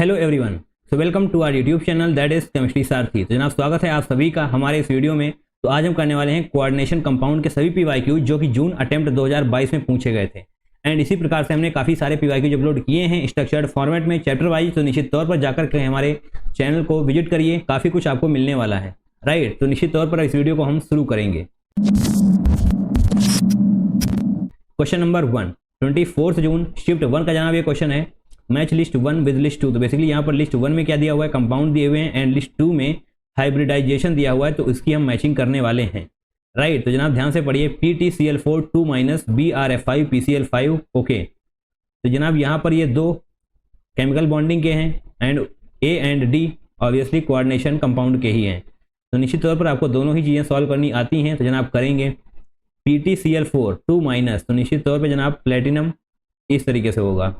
Hello everyone, so welcome to our YouTube channel that is chemistry Sarathi. तो जनाब स्वागत है आप सभी का हमारे इस वीडियो में। तो आज हम करने वाले हैं कोऑर्डिनेशन कंपाउंड के सभी पीवाईक्यू जो कि जून अटेम्प्ट 2022 में पूछे गए थे। एंड इसी प्रकार से हमने काफ़ी सारे पीवाईक्यू अपलोड किए हैं स्ट्रक्चर्ड फॉर्मेट में चैप्टर वाइज। तो निश्चित तौर पर जाकर के हमारे चैनल को विजिट करिए, काफ़ी कुछ आपको मिलने वाला है। राइट, तो निश्चित तौर पर इस वीडियो को हम शुरू करेंगे। क्वेश्चन नंबर 1, 24 जून शिफ्ट 1 का जनाब ये क्वेश्चन है। Match list 1 with list 2। तो बेसिकली यहाँ पर लिस्ट 1 में क्या दिया हुआ है, कंपाउंड दिए हुए हैं, एंड लिस्ट 2 में हाइब्रिडाइजेशन दिया हुआ है, तो इसकी हम मैचिंग करने वाले हैं। राइट, तो जनाब ध्यान से पढ़िए, PtCl4 2 BrF5 PCl5। ओके, तो जनाब यहाँ पर ये दो केमिकल बॉन्डिंग के हैं and A and D obviously coordination compound के ही हैं। तो निश्चित तौर पर आपको दोनों ही चीज़ें सॉल्व करनी आती हैं। तो जनाब करेंगे PtCl4 2 तो निश्चित तौर पर जनाब प्लेटिनम इस तरीके से होगा।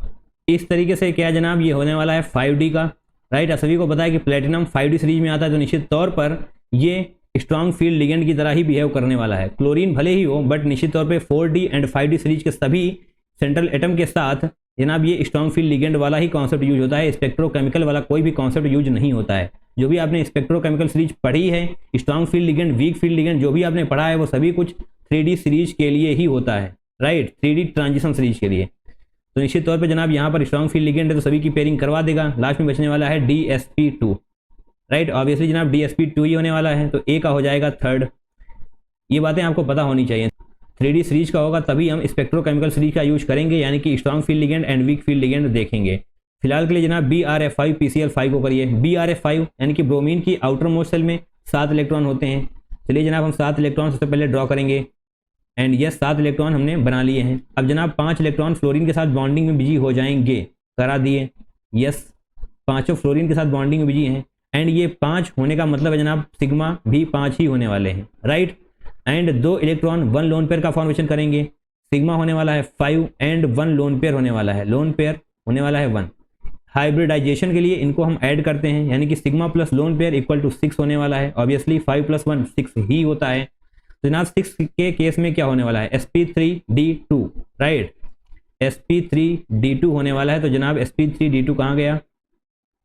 इस तरीके से क्या जनाब ये होने वाला है 5D का। राइट, आप सभी को पता है कि प्लेटिनम 5D सीरीज में आता है, तो निश्चित तौर पर ये स्ट्रॉन्ग फील्ड लिगेंड की तरह ही बिहेव करने वाला है। क्लोरीन भले ही हो बट निश्चित तौर पे 4D एंड 5D सीरीज के सभी सेंट्रल एटम के साथ जनाब ये स्ट्रॉन्ग फील्ड लिगेंड वाला ही कॉन्सेप्ट यूज होता है, स्पेक्ट्रोकेमिकल वाला कोई भी कॉन्सेप्ट यूज नहीं होता है। जो भी आपने स्पेक्ट्रोकेमिकल सीरीज पढ़ी है, strong field ligand, weak field ligand, जो भी आपने पढ़ा है वो सभी कुछ 3D सीरीज के लिए ही होता है। राइट, 3D ट्रांजिशन सीरीज के लिए। तो निश्चित तौर पे जनाब यहाँ पर स्ट्रॉन्ग फील्ड लिगेंड है तो सभी की पेयरिंग करवा देगा। लास्ट में बचने वाला है DsP2। राइट, ऑब्वियसली जनाब DsP2 ही होने वाला है, तो A का हो जाएगा थर्ड। ये बातें आपको पता होनी चाहिए। 3D सीरीज का होगा तभी हम स्पेक्ट्रोकेमिकल सीरीज का यूज करेंगे, यानी कि strong field ligand and weak field ligand देखेंगे। फिलहाल के लिए जनाब BrF5 PCl5 को करिए। BrF5 यानी कि ब्रोमीन की आउटर मोस्ट सेल में 7 इलेक्ट्रॉन होते हैं। चलिए जनाब हम 7 इलेक्ट्रॉन सबसे पहले ड्रॉ करेंगे एंड ये 7 इलेक्ट्रॉन हमने बना लिए हैं। अब जनाब 5 इलेक्ट्रॉन फ्लोरीन के साथ बॉन्डिंग में बिजी हो जाएंगे, करा दिए। यस, पांचों फ्लोरीन के साथ बॉन्डिंग में बिजी हैं एंड ये 5 होने का मतलब है जनाब सिग्मा भी 5 ही होने वाले हैं। Right, and 2 electron 1 lone pair का फॉर्मेशन करेंगे। सिग्मा होने वाला है 5 एंड 1 लोन पेयर होने वाला है, लोन पेयर होने वाला है 1। हाइब्रिडाइजेशन के लिए इनको हम ऐड करते हैं, यानी कि sigma plus lone pair equal to 6 होने वाला है। ऑब्वियसली 5 + 1 6 ही होता है। तो जनाब 6 के केस में क्या होने वाला है, sp3d2। राइट, sp3d2 होने वाला है। तो जनाब sp3d2 कहाँ गया,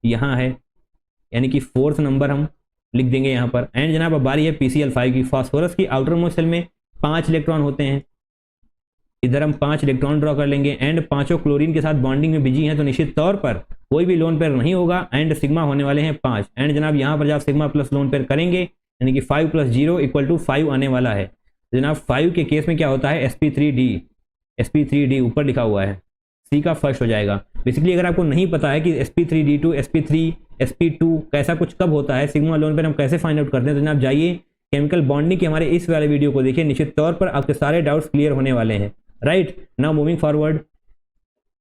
यहाँ है, यानी कि 4th नंबर हम लिख देंगे यहाँ पर। एंड जनाब अब बारी है PCl5 की। फास्फोरस की आउटर मोस्ट सेल में 5 इलेक्ट्रॉन होते हैं, इधर हम 5 इलेक्ट्रॉन ड्रॉ कर लेंगे एंड पांचों क्लोरीन के साथ बॉन्डिंग में बिजी हैं, तो निश्चित तौर पर कोई भी लोन पेयर नहीं होगा एंड सिग्मा होने वाले हैं 5। एंड जनाब यहाँ पर जब सिग्मा प्लस लोन पेयर करेंगे, यानी कि 5 + 0 = 5 आने वाला है। तो जनाब 5 के केस में क्या होता है, sp3d ऊपर लिखा हुआ है, C का फर्स्ट हो जाएगा। बेसिकली अगर आपको नहीं पता है कि sp3d2 sp3 sp2 कैसा कुछ कब होता है, सिग्मा लोन पेयर हम कैसे फाइंड आउट करते हैं, तो जनाब जाइए केमिकल बॉन्डिंग के हमारे इस वाले वीडियो को देखिए, निश्चित तौर पर आपके सारे डाउट्स क्लियर होने वाले हैं। Right, now moving forward,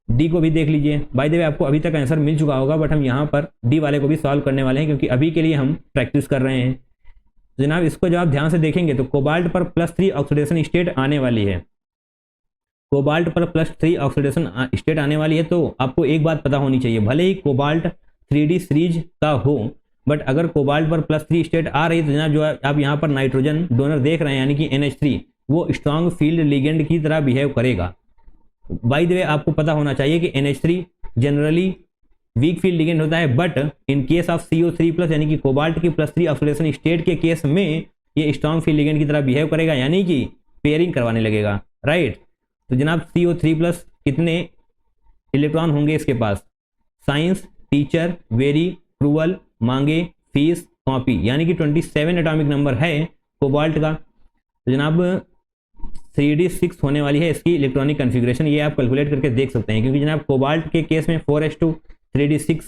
D को भी देख लीजिए। बाय द वे आपको अभी तक आंसर मिल चुका होगा बट हम यहाँ पर डी वाले को भी सॉल्व करने वाले हैं, क्योंकि अभी के लिए हम प्रैक्टिस कर रहे हैं। जनाब इसको जब आप ध्यान से देखेंगे तो कोबाल्ट पर +3 ऑक्सीडेशन स्टेट आने वाली है। कोबाल्ट पर +3 ऑक्सीडेशन स्टेट आने वाली है, तो आपको एक बात पता होनी चाहिए, भले ही कोबाल्ट 3D सीरीज का हो बट अगर कोबाल्ट पर +3 स्टेट आ रही है तो जनाब जो आप यहाँ पर नाइट्रोजन डोनर देख रहे हैं, यानी कि NH3, वो स्ट्रॉन्ग फील्ड लिगेंड की तरह बिहेव करेगा। बाय द वे आपको पता होना चाहिए कि NH3 generally weak field ligand होता है, but in case of CO3+ यानी कि कोबाल्ट की +3 ऑक्सीडेशन स्टेट के केस में ये स्ट्रॉन्ग फील्ड लिगेंड की तरह बिहेव करेगा, यानी कि पेयरिंग करवाने लगेगा। राइट, तो जनाब CO3+ कितने इलेक्ट्रॉन होंगे इसके पास, साइंस, टीचर, वेरी, क्रूअल, मांगे, फीस, कॉपी, यानी कि 27 एटॉमिक नंबर है कोबाल्ट का। तो जनाब 3d6 होने वाली है इसकी इलेक्ट्रॉनिक कन्फिग्रेशन, ये आप कैलकुलेट करके देख सकते हैं, क्योंकि जनाब कोबाल्ट के केस में 4s2 3d6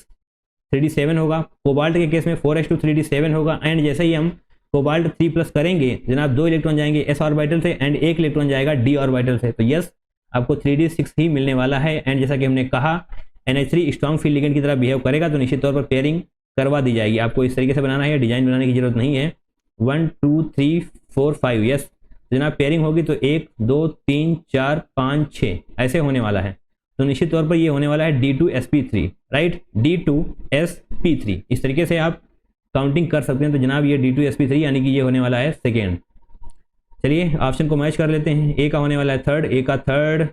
3d7 होगा, कोबाल्ट के केस में 4s2 3d7 होगा। एंड जैसे ही हम कोबाल्ट 3+ करेंगे जनाब 2 इलेक्ट्रॉन जाएंगे s ऑर्बिटल से एंड 1 इलेक्ट्रॉन जाएगा d ऑर्बिटल से। तो यस, आपको 3d6 ही मिलने वाला है। एंड जैसा कि हमने कहा NH3 स्ट्रॉन्ग फील्ड लिगेंड की तरह बिहेव करेगा, तो निश्चित तौर पर पेयरिंग करवा दी जाएगी। आपको इस तरीके से बनाना है, डिजाइन बनाने की जरूरत नहीं है। 1 2 3 4 5, यस जनाब पेयरिंग होगी तो 1 2 3 4 5 6 ऐसे होने वाला है। तो निश्चित तौर पर ये होने वाला है D2sp3। राइट, D2sp3 इस तरीके से आप काउंटिंग कर सकते हैं। तो जनाब ये D2sp3 यानी कि ये होने वाला है सेकेंड। चलिए ऑप्शन को मैच कर लेते हैं। ए का होने वाला है थर्ड, ए का थर्ड,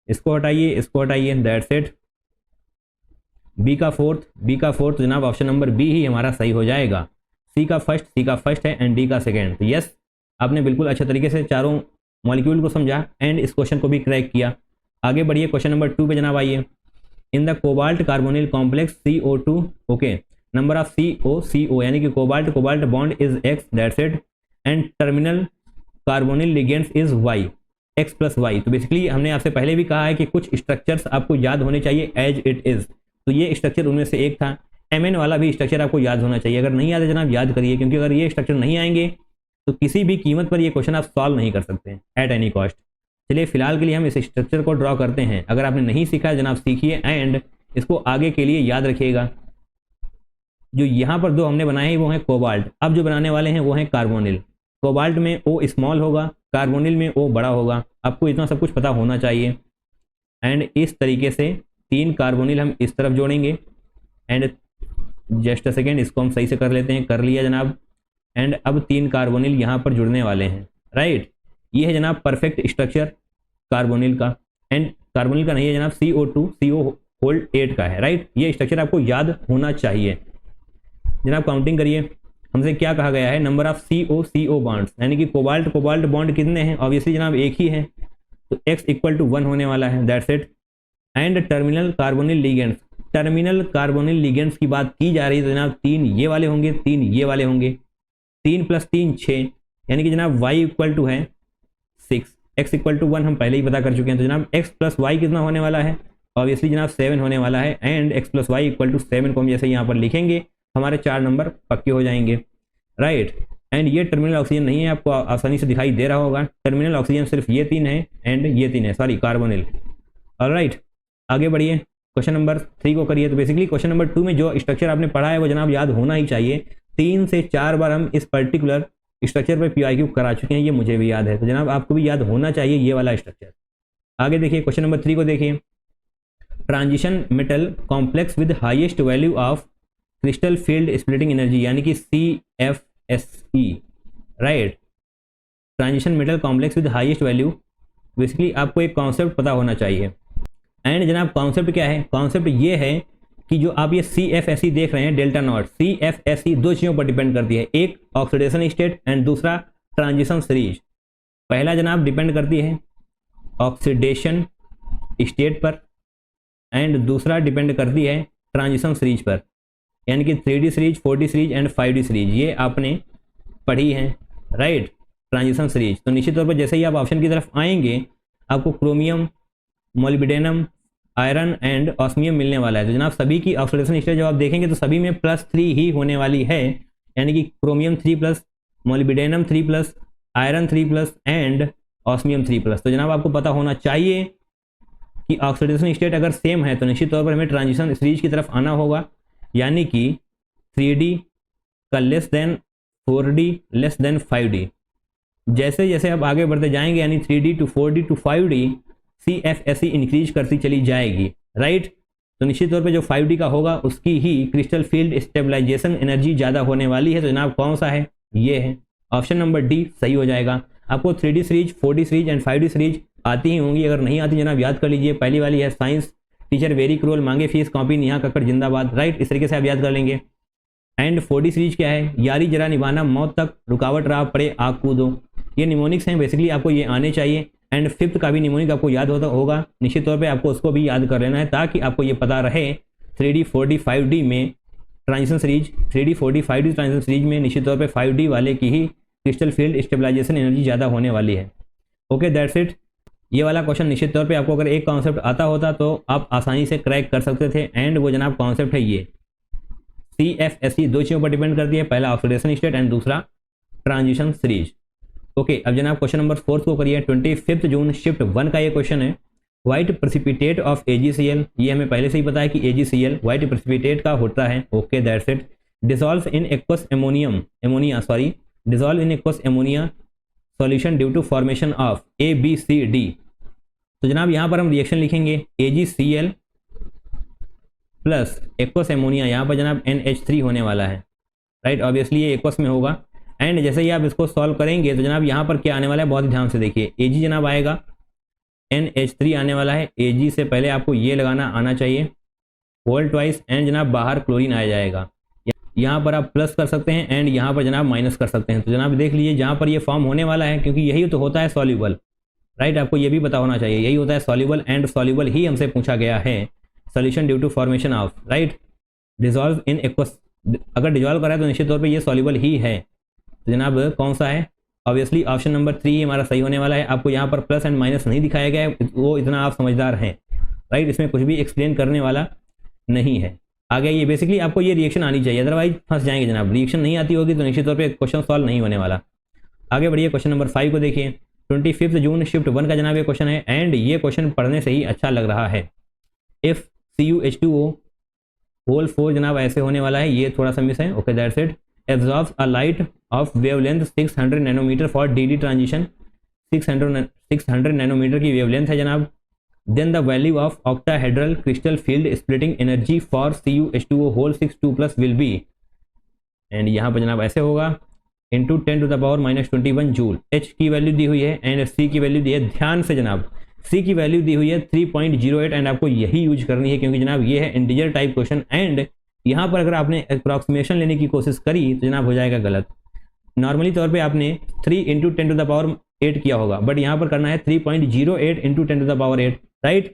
इसको हटाइए, इसको हटाइए, दैट्स इट। बी का फोर्थ जनाब ऑप्शन नंबर बी ही हमारा सही हो जाएगा। सी का फर्स्ट है एंड डी का सेकेंड। तो यस, आपने बिल्कुल अच्छे तरीके से चारों मॉलिक्यूल को समझा एंड इस क्वेश्चन को भी क्रैक किया। आगे बढ़िए क्वेश्चन नंबर 2 पे जनाब आइए। In the cobalt carbonyl complex CO2, okay, number of CO यानी कि cobalt bond is X, that's it, and terminal carbonyl ligands is Y, X plus Y। तो बेसिकली हमने आपसे पहले भी कहा है कि कुछ स्ट्रक्चर्स आपको याद होने चाहिए एज इट इज, तो ये स्ट्रक्चर उनमें से एक था। MN वाला भी स्ट्रक्चर आपको याद होना चाहिए। अगर नहीं याद है जनाब याद करिए, क्योंकि अगर ये स्ट्रक्चर नहीं आएंगे तो किसी भी कीमत पर ये क्वेश्चन आप सॉल्व नहीं कर सकते हैं एट एनी कॉस्ट। चलिए फिलहाल के लिए हम इस स्ट्रक्चर को ड्रॉ करते हैं। अगर आपने नहीं सीखा है जनाब सीखिए एंड इसको आगे के लिए याद रखिएगा। जो यहाँ पर दो हमने बनाए हैं वो है कोबाल्ट, अब जो बनाने वाले हैं वो है कार्बोनिल। कोबाल्ट में O स्मॉल होगा, कार्बोनिल में O बड़ा होगा। आपको इतना सब कुछ पता होना चाहिए। एंड इस तरीके से 3 कार्बोनिल हम इस तरफ जोड़ेंगे एंड जस्ट अ सेकेंड, इसको हम सही से कर लेते हैं। कर लिया जनाब। एंड अब 3 कार्बोनिल यहाँ पर जुड़ने वाले हैं, राइट। ये है जनाब परफेक्ट स्ट्रक्चर कार्बोनिल का। एंड कार्बोनिल का नहीं है जनाब, CO होल्ड 8 का है, राइट। ये स्ट्रक्चर आपको याद होना चाहिए। जनाब काउंटिंग करिए, हमसे क्या कहा गया है, नंबर ऑफ CO बॉन्ड्स, यानी कि कोबाल्ट बॉन्ड कितने हैं, ऑब्वियसली जनाब एक ही है, तो X = 1 होने वाला है, that's it. And terminal carbonyl ligands की बात की जा रही है तो जनाब 3 ये वाले होंगे, 3 ये वाले होंगे, 3 + 3 6, यानी कि जनाब Y = है 6, X = 1 हम पहले ही पता कर चुके हैं। तो जनाब X + Y कितना होने वाला है, ऑब्वियसली जनाब 7 होने वाला है। एंड X + Y = 7 को हम जैसे यहाँ पर लिखेंगे हमारे 4 नंबर पक्के हो जाएंगे, राइट। एंड ये टर्मिनल ऑक्सीजन नहीं है, आपको आसानी से दिखाई दे रहा होगा। टर्मिनल ऑक्सीजन सिर्फ ये 3 है एंड ये 3 है, सॉरी कार्बोनिल। ऑलराइट, आगे बढ़िए क्वेश्चन नंबर 3 को करिए। तो बेसिकली क्वेश्चन नंबर 2 में जो स्ट्रक्चर आपने पढ़ा है वो जनाब याद होना ही चाहिए। 3 से 4 बार हम इस पर्टिकुलर स्ट्रक्चर पर PIQ करा चुके हैं, ये मुझे भी याद है, तो जनाब आपको भी याद होना चाहिए ये वाला स्ट्रक्चर। आगे देखिए क्वेश्चन नंबर 3 को देखिए। Transition metal complex with highest value of crystal field splitting energy, यानी कि CFSE, right. Transition metal complex with highest value, basically आपको एक कॉन्सेप्ट पता होना चाहिए। एंड जनाब कॉन्सेप्ट क्या है, कॉन्सेप्ट ये है कि जो आप ये CFSE देख रहे हैं डेल्टा नॉट, CFSE 2 चीज़ों पर डिपेंड करती है, एक ऑक्सीडेशन स्टेट एंड दूसरा ट्रांजिशन सीरीज। पहला जनाब डिपेंड करती है ऑक्सीडेशन स्टेट पर एंड दूसरा डिपेंड करती है ट्रांजिशन सीरीज पर, यानी कि 3D series, 4D series and 5D series, ये आपने पढ़ी है, राइट। ट्रांजिशन सीरीज तो निश्चित तौर पर जैसे ही आप ऑप्शन की तरफ आएंगे आपको chromium, molybdenum, iron and osmium मिलने वाला है। तो जनाब सभी की ऑक्सीडेशन स्टेट जब आप देखेंगे तो सभी में +3 ही होने वाली है, यानी कि chromium 3+, molybdenum 3+, iron 3+ and osmium 3+। तो जनाब आपको पता होना चाहिए कि ऑक्सीडेशन स्टेट अगर सेम है तो निश्चित तौर पर हमें ट्रांजिशन सीरीज की तरफ आना होगा, यानी कि 3D का less than 4D less than 5D। जैसे जैसे आप आगे बढ़ते जाएंगे यानी 3D to 4D to 5D CFSE increase करती चली जाएगी, राइट। तो निश्चित तौर पे जो 5D का होगा उसकी ही क्रिस्टल फील्ड स्टेबलाइजेशन एनर्जी ज़्यादा होने वाली है। तो जनाब कौन सा है, ये है ऑप्शन नंबर डी सही हो जाएगा। आपको 3D series, 4D series and 5D series आती ही होंगी, अगर नहीं आती जनाब याद कर लीजिए। पहली वाली है साइंस टीचर वेरी क्रूअल, मांगे फीस कॉपी नेहा कक्कड़ जिंदाबाद, राइट। इस तरीके से आप याद कर लेंगे। एंड 4D सीरीज क्या है, यारी जरा निभाना मौत तक, रुकावट रहा पड़े आग कूदो, ये निमोनिक्स हैं, बेसिकली आपको ये आने चाहिए। एंड 5th का भी निमोनिक आपको याद होगा, निश्चित तौर पे आपको उसको भी याद कर लेना है ताकि आपको ये पता रहे 3D 4D 5D में transition series, 3D 4D 5D transition series में निश्चित तौर पे 5D वाले की ही क्रिस्टल फील्ड स्टेबलाइजेशन एनर्जी ज़्यादा होने वाली है। Okay that's it. ये वाला क्वेश्चन निश्चित तौर पे आपको अगर एक कॉन्सेप्ट आता होता तो आप आसानी से क्रैक कर सकते थे। एंड वो जनाब कॉन्सेप्ट है ये CFSE 2 चीज़ों पर डिपेंड करती है, पहला ऑक्सीडेशन स्टेट एंड दूसरा ट्रांजिशन सीरीज। ओके अब जनाब क्वेश्चन नंबर 4 को करिए। 25 जून शिफ्ट 1 का ये क्वेश्चन है। व्हाइट प्रेसिपिटेट ऑफ AgCl, ये हमें पहले से ही पता है कि AgCl व्हाइट प्रेसिपिटेट का होता है। Okay that's it. Dissolve in aqueous ammonia solution due to formation of ABCD। तो जनाब यहाँ पर हम रिएक्शन लिखेंगे AgCl प्लस एक्वस एमोनिया, यहाँ पर जनाब NH3 होने वाला है, राइट। ऑब्वियसली ये एक्वस में होगा। एंड जैसे ही आप इसको सॉल्व करेंगे तो जनाब यहाँ पर क्या आने वाला है, बहुत ही ध्यान से देखिए। Ag जनाब आएगा, NH3 आने वाला है। Ag से पहले आपको ये लगाना आना चाहिए। होल ट्वाइस एंड जनाब बाहर क्लोरीन आ जाएगा। यहाँ पर आप प्लस कर सकते हैं एंड यहाँ पर जनाब माइनस कर सकते हैं। तो जनाब देख लीजिए जहाँ पर ये फॉर्म होने वाला है, क्योंकि यही तो होता है सॉल्यूबल, राइट। आपको ये भी पता होना चाहिए, यही होता है सॉल्यूबल एंड सॉल्यूबल ही हमसे पूछा गया है। Solution due to formation of, right, dissolve in aqueous, अगर डिजॉल्व करा है तो निश्चित तौर पे ये सॉल्यूबल ही है। तो जनाब कौन सा है? ऑब्वियसली ऑप्शन नंबर 3 हमारा सही होने वाला है। आपको यहाँ पर प्लस एंड माइनस नहीं दिखाया गया है, वो इतना आप समझदार हैं, राइट। इसमें कुछ भी एक्सप्लेन करने वाला नहीं है। आगे ये बेसिकली आपको ये रिएक्शन आनी चाहिए, अदरवाइज फंस जाएंगे जनाब। रिएक्शन नहीं आती होगी तो निश्चित तौर पे क्वेश्चन सॉल्व नहीं होने वाला। आगे बढ़िए, क्वेश्चन नंबर 5 को देखिए। 25 जून शिफ्ट 1 का जनाब ये क्वेश्चन है एंड ये क्वेश्चन पढ़ने से ही अच्छा लग रहा है। इफ CuH2O होल 4 जनाब ऐसे होने वाला है, ये थोड़ा सा मिस है, okay that's it. Absorbs a light of wavelength 600 nanometre for DD transition, 600 nanometre की वेवलेंथ है जनाब। Then the value of octahedral crystal field splitting energy for CuH2O whole 62+ will be, and यहाँ पर जनाब ऐसे होगा इंटू 10⁻⁻21 जूल। H की वैल्यू दी हुई है एंड C की वैल्यू दी है, ध्यान से जनाब C की वैल्यू दी हुई है 3.08 एंड आपको यही यूज करनी है, क्योंकि जनाब ये है इंटीजर टाइप क्वेश्चन एंड यहाँ पर अगर आपने अप्रॉक्सीमेशन लेने की कोशिश करी तो जनाब हो जाएगा गलत। नॉर्मली तौर पे आपने 3 × 10⁸ किया होगा, बट यहाँ पर करना है 3.08 × 10⁸, राइट।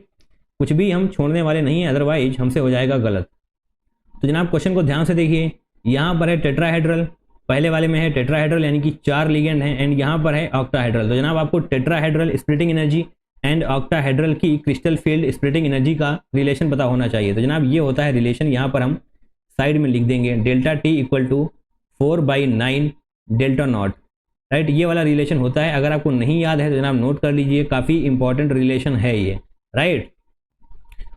कुछ भी हम छोड़ने वाले नहीं है, अदरवाइज हमसे हो जाएगा गलत। तो जनाब क्वेश्चन को ध्यान से देखिए, यहाँ पर है टेट्राहेड्रल, पहले वाले में है टेट्राहेड्रल यानी कि 4 लिगेंड हैं एंड यहाँ पर है ऑक्टाहेड्रल। तो जनाब आपको tetrahedral splitting energy and octahedral की क्रिस्टल फील्ड स्प्लिटिंग एनर्जी का रिलेशन पता होना चाहिए। तो जनाब ये होता है रिलेशन, यहाँ पर हम साइड में लिख देंगे delta T = 4/9 delta not, right. ये वाला रिलेशन होता है, अगर आपको नहीं याद है तो जनाब नोट कर लीजिए, काफ़ी इंपॉर्टेंट रिलेशन है ये, राइट।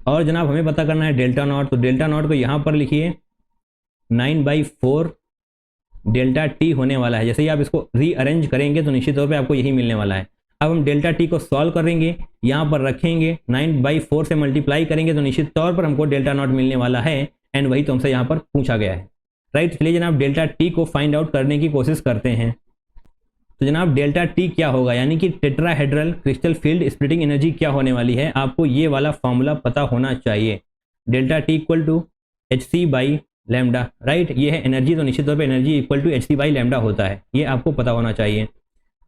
और जनाब हमें पता करना है डेल्टा नॉट, तो डेल्टा नॉट को यहाँ पर लिखिए 9/4 डेल्टा T होने वाला है। जैसे ही आप इसको रीअरेंज करेंगे तो निश्चित तौर पे आपको यही मिलने वाला है। अब हम डेल्टा T को सॉल्व करेंगे, यहाँ पर रखेंगे, 9/4 से मल्टीप्लाई करेंगे तो निश्चित तौर पर हमको डेल्टा नॉट मिलने वाला है एंड वही तो हमसे यहाँ पर पूछा गया है, राइट। चलिए जनाब डेल्टा T को फाइंड आउट करने की कोशिश करते हैं। तो जनाब डेल्टा T क्या होगा, यानी कि tetrahedral crystal field splitting energy क्या होने वाली है, आपको ये वाला फॉर्मूला पता होना चाहिए। Delta T = hc/λ, right. ये है एनर्जी, तो निश्चित तौर पे एनर्जी = hc/λ होता है, ये आपको पता होना चाहिए।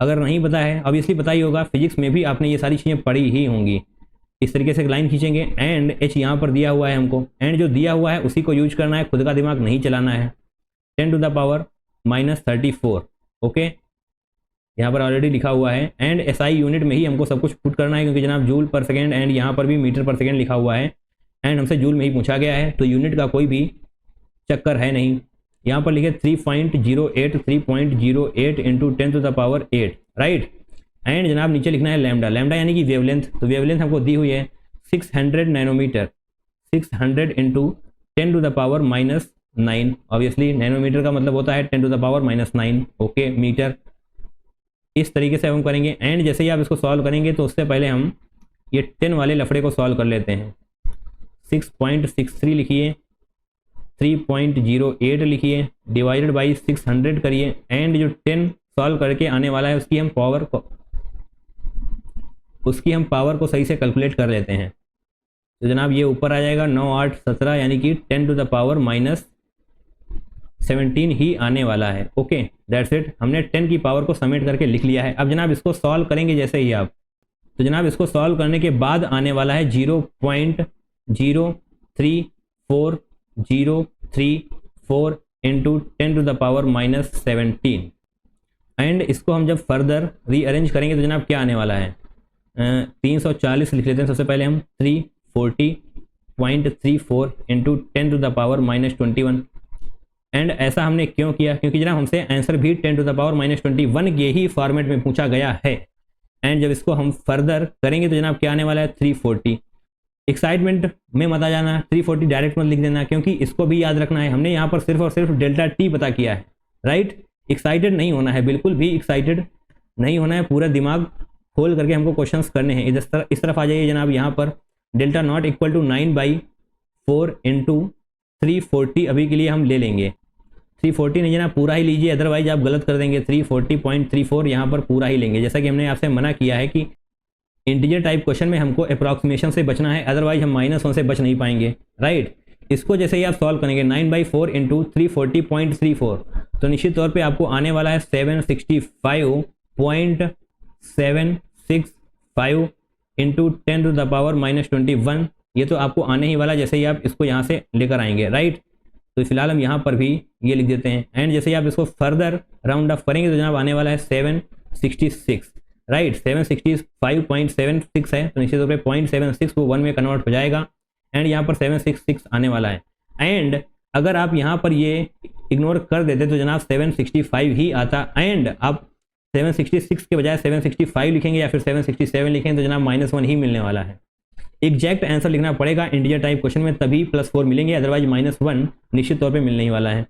अगर नहीं पता है, ऑब्वियसली पता ही होगा, फिजिक्स में भी आपने ये सारी चीज़ें पढ़ी ही होंगी। इस तरीके से एक लाइन खींचेंगे एंड H यहाँ पर दिया हुआ है हमको, एंड जो दिया हुआ है उसी को यूज करना है, खुद का दिमाग नहीं चलाना है। 10⁻⁻34, ओके, यहाँ पर ऑलरेडी लिखा हुआ है एंड SI यूनिट में ही हमको सब कुछ पुट करना है, क्योंकि जनाब जूल पर सेकेंड एंड यहाँ पर भी मीटर पर सेकेंड लिखा हुआ है एंड हमसे जूल में ही पूछा गया है, तो यूनिट का कोई भी चक्कर है नहीं। यहाँ पर लिखे 3.08 × 10⁸, राइट। एंड जनाब नीचे लिखना है लैम्डा, लैम्डा यानी कि वेवलेंथ, तो वेवलेंथ हमको दी हुई है 600 नैनोमीटर, 600 × 10⁻⁻9, ऑब्वियसली नैनोमीटर का मतलब होता है 10⁻⁻9, ओके, मीटर। इस तरीके से हम करेंगे एंड जैसे ही आप इसको सॉल्व करेंगे तो उससे पहले हम ये 10 वाले लफड़े को सॉल्व कर लेते हैं। 6.63 लिखिए, 3.08 लिखिए, डिवाइडेड बाई 600 करिए एंड जो 10 सॉल्व करके आने वाला है उसकी हम पावर को सही से कैलकुलेट कर लेते हैं। तो जनाब ये ऊपर आ जाएगा 9, 8, 17 यानी कि 10⁻⁻17 ही आने वाला है, ओके दैट्स इट। हमने 10 की पावर को समेट करके लिख लिया है। अब जनाब इसको सॉल्व करेंगे जैसे ही आप, तो जनाब इसको सॉल्व करने के बाद आने वाला है 0.03403 इंटू 10⁻⁻17 एंड इसको हम जब फर्दर रीअरेंज करेंगे तो जनाब क्या आने वाला है, 340 लिख लेते हैं सबसे पहले हम, 340.34 इंटू 10⁻⁻21 एंड ऐसा हमने क्यों किया, क्योंकि जनाब हमसे आंसर भी 10⁻⁻21 के ही फॉर्मेट में पूछा गया है एंड जब इसको हम फर्दर करेंगे तो जनाब क्या आने वाला है 340। एक्साइटमेंट में मत आ जाना, 340 डायरेक्ट मत लिख देना, क्योंकि इसको भी याद रखना है। हमने यहाँ पर सिर्फ और सिर्फ डेल्टा T पता किया है, राइट। एक्साइटेड नहीं होना है, बिल्कुल भी एक्साइटेड नहीं होना है, पूरा दिमाग खोल करके हमको क्वेश्चंस करने हैं। इस तरफ आ जाइए जनाब, यहाँ पर डेल्टा नॉट = 9/4 इंटू 340 अभी के लिए हम ले लेंगे। 340 नहीं जनाब पूरा ही लीजिए, अदरवाइज आप गलत कर देंगे। 340.34 यहाँ पर पूरा ही लेंगे, जैसा कि हमने आपसे मना किया है कि इंटीजर टाइप क्वेश्चन में हमको अप्रॉक्सीमेशन से बचना है, अदरवाइज हम -1 से बच नहीं पाएंगे, राइट। इसको जैसे ही आप सॉल्व करेंगे 9/4 इंटू 340.34 तो निश्चित तौर पे आपको आने वाला है 765.765 इंटू 10⁻⁻21। ये तो आपको आने ही वाला जैसे ही आप इसको यहाँ से लेकर आएंगे, राइट। तो फिलहाल हम यहाँ पर भी ये लिख देते हैं एंड जैसे ही आप इसको फर्दर राउंड ऑफ करेंगे तो जनाब आने वाला है 766, राइट। 765.76 है तो निश्चित तौर पे 0.76 वो 1 में कन्वर्ट हो जाएगा एंड यहाँ पर 766 आने वाला है। एंड अगर आप यहाँ पर ये इग्नोर कर देते तो जनाब 765 ही आता एंड आप 766 के बजाय 765 लिखेंगे या फिर 767 लिखेंगे तो जनाब -1 ही मिलने वाला है। एग्जैक्ट आंसर लिखना पड़ेगा इंटीजर टाइप क्वेश्चन में, तभी +4 मिलेंगे, अदरवाइज -1 निश्चित तौर पे मिलने ही वाला है।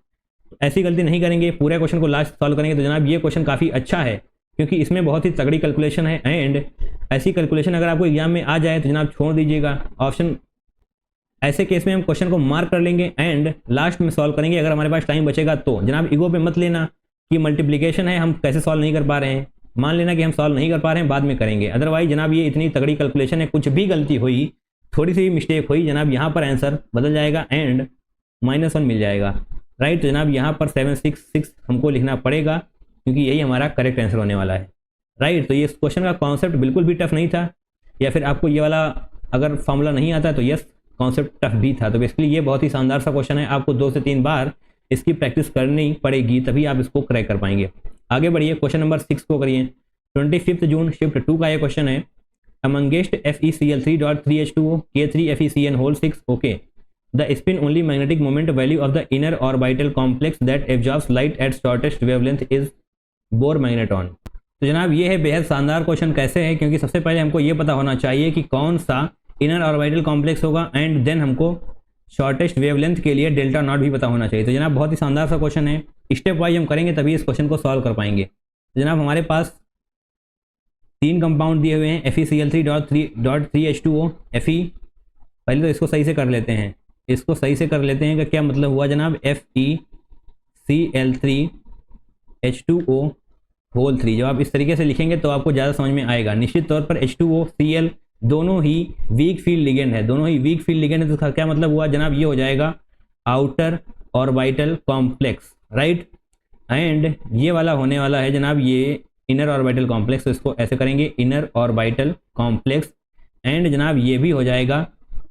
ऐसी गलती नहीं करेंगे, पूरे क्वेश्चन को लास्ट सॉल्व करेंगे तो जनाब ये क्वेश्चन काफ़ी अच्छा है क्योंकि इसमें बहुत ही तगड़ी कैलकुलेशन है एंड ऐसी कैलकुलेशन अगर आपको एग्जाम में आ जाए तो जनाब छोड़ दीजिएगा ऑप्शन। ऐसे केस में हम क्वेश्चन को मार्क कर लेंगे एंड लास्ट में सॉल्व करेंगे अगर हमारे पास टाइम बचेगा तो। जनाब ईगो पे मत लेना कि मल्टीप्लिकेशन है हम कैसे सॉल्व नहीं कर पा रहे हैं, मान लेना कि हम सॉल्व नहीं कर पा रहे हैं, बाद में करेंगे। अदरवाइज जनाब ये इतनी तगड़ी कैलकुलेशन है, कुछ भी गलती हुई, थोड़ी सी भी मिस्टेक हुई जनाब यहाँ पर आंसर बदल जाएगा एंड -1 मिल जाएगा, राइट। तो जनाब यहाँ पर 766 हमको लिखना पड़ेगा क्योंकि यही हमारा करेक्ट आंसर होने वाला है, राइट। तो ये क्वेश्चन का कॉन्सेप्ट बिल्कुल भी टफ नहीं था, या फिर आपको ये वाला अगर फॉर्मूला नहीं आता तो यस कॉन्सेप्ट टफ भी था। तो बेसिकली ये बहुत ही शानदार सा क्वेश्चन है, आपको 2 से 3 बार इसकी प्रैक्टिस करनी पड़ेगी तभी आप इसको क्रैक कर पाएंगे। आगे बढ़िए, क्वेश्चन नंबर 6 को करिए। 25 जून शिफ्ट 2 का ये क्वेश्चन है। Amongst FeCl3.3H2O K3FeCN whole 6 okay the spin only magnetic moment value of the inner orbital complex that absorbs light at shortest wavelength is Bohr magneton। तो जनाब ये है बेहद शानदार क्वेश्चन। कैसे है, क्योंकि सबसे पहले हमको ये पता होना चाहिए कि कौन सा इनर ऑर्बिटल कॉम्प्लेक्स होगा एंड देन हमको शॉर्टेस्ट वेवलेंथ के लिए डेल्टा नॉट भी पता होना चाहिए। तो जनाब बहुत ही शानदार सा क्वेश्चन है, स्टेप वाइज हम करेंगे तभी इस क्वेश्चन को सॉल्व कर पाएंगे। तो जनाब हमारे पास 3 कंपाउंड दिए हुए हैं FeCl3.3H2O Fe। पहले तो इसको सही से कर लेते हैं, इसको सही से कर लेते हैं कि क्या मतलब हुआ जनाब FeCl3H2O होल 3। जब आप इस तरीके से लिखेंगे तो आपको ज़्यादा समझ में आएगा। निश्चित तौर पर H2O Cl दोनों ही वीक फील्ड लिगेंड है, दोनों ही वीक फील्ड लिगेंड है। तो क्या मतलब हुआ जनाब, ये हो जाएगा outer orbital complex, right. And ये वाला होने वाला है जनाब ये इनर ऑर्बिटल कॉम्प्लेक्स। तो इसको ऐसे करेंगे इनर ऑर्बिटल कॉम्प्लेक्स एंड जनाब ये भी हो जाएगा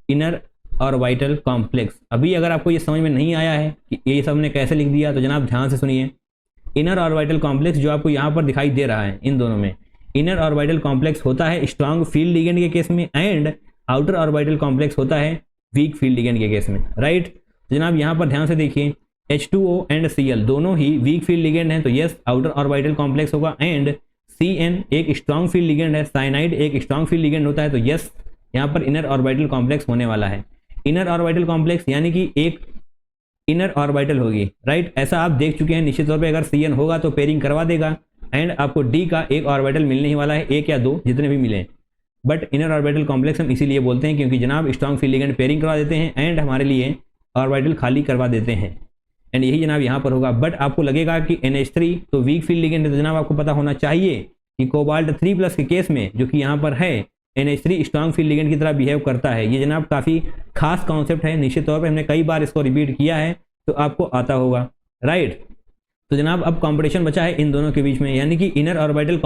इनर ऑर्बिटल कॉम्प्लेक्स। अभी अगर आपको ये समझ में नहीं आया है कि ये सब ने कैसे लिख दिया तो जनाब ध्यान से सुनिए। इनर ऑर्बिटल कॉम्प्लेक्स जो आपको यहाँ पर दिखाई दे रहा है, इन दोनों में इनर ऑर्बिटल कॉम्प्लेक्स होता है स्ट्रांग फील्ड लिगेंड के केस में एंड आउटर ऑर्बिटल कॉम्प्लेक्स होता है वीक फील्ड लिगेंड के केस में, राइट। तो जनाब यहाँ पर ध्यान से देखिए H2O एंड Cl दोनों ही वीक फील्ड लिगेंड हैं तो यस आउटर ऑर्बिटल कॉम्प्लेक्स होगा एंड Cn एक स्ट्रांग फील्ड लिगेंड है, साइनाइड एक स्ट्रांग फील्ड लिगेंड होता है तो यस यहाँ पर इनर ऑर्बिटल कॉम्प्लेक्स होने वाला है। इनर ऑर्बिटल कॉम्प्लेक्स यानी कि एक इनर ऑर्बिटल होगी, राइट। ऐसा आप देख चुके हैं निश्चित तौर पे अगर Cn होगा तो पेयरिंग करवा देगा एंड आपको D का एक ऑर्बिटल मिलने ही वाला है, 1 या 2 जितने भी मिले। बट इनर ऑर्बिटल कॉम्प्लेक्स हम इसीलिए बोलते हैं क्योंकि जनाब स्ट्रांग फील्ड लिगेंड पेयरिंग करवा देते हैं एंड हमारे लिए ऑर्बिटल खाली करवा देते हैं एंड यही जनाब यहाँ पर होगा। बट आपको लगेगा कि NH3 तो वीक फील्ड लिगेंड है तो जनाब आपको पता होना चाहिए कि कोबाल्ट 3+ के केस में जो कि यहाँ पर है NH3 स्ट्रांग फील्ड लिगेंड की तरह बिहेव करता है। ये जनाब काफ़ी खास कॉन्सेप्ट है, निश्चित तौर पर हमने कई बार इसको रिपीट किया है तो आपको आता होगा, राइट। तो जनाब अब कंपटीशन बचा है इन दोनों के बीच में, यानी कि इनर ऑर्बिटल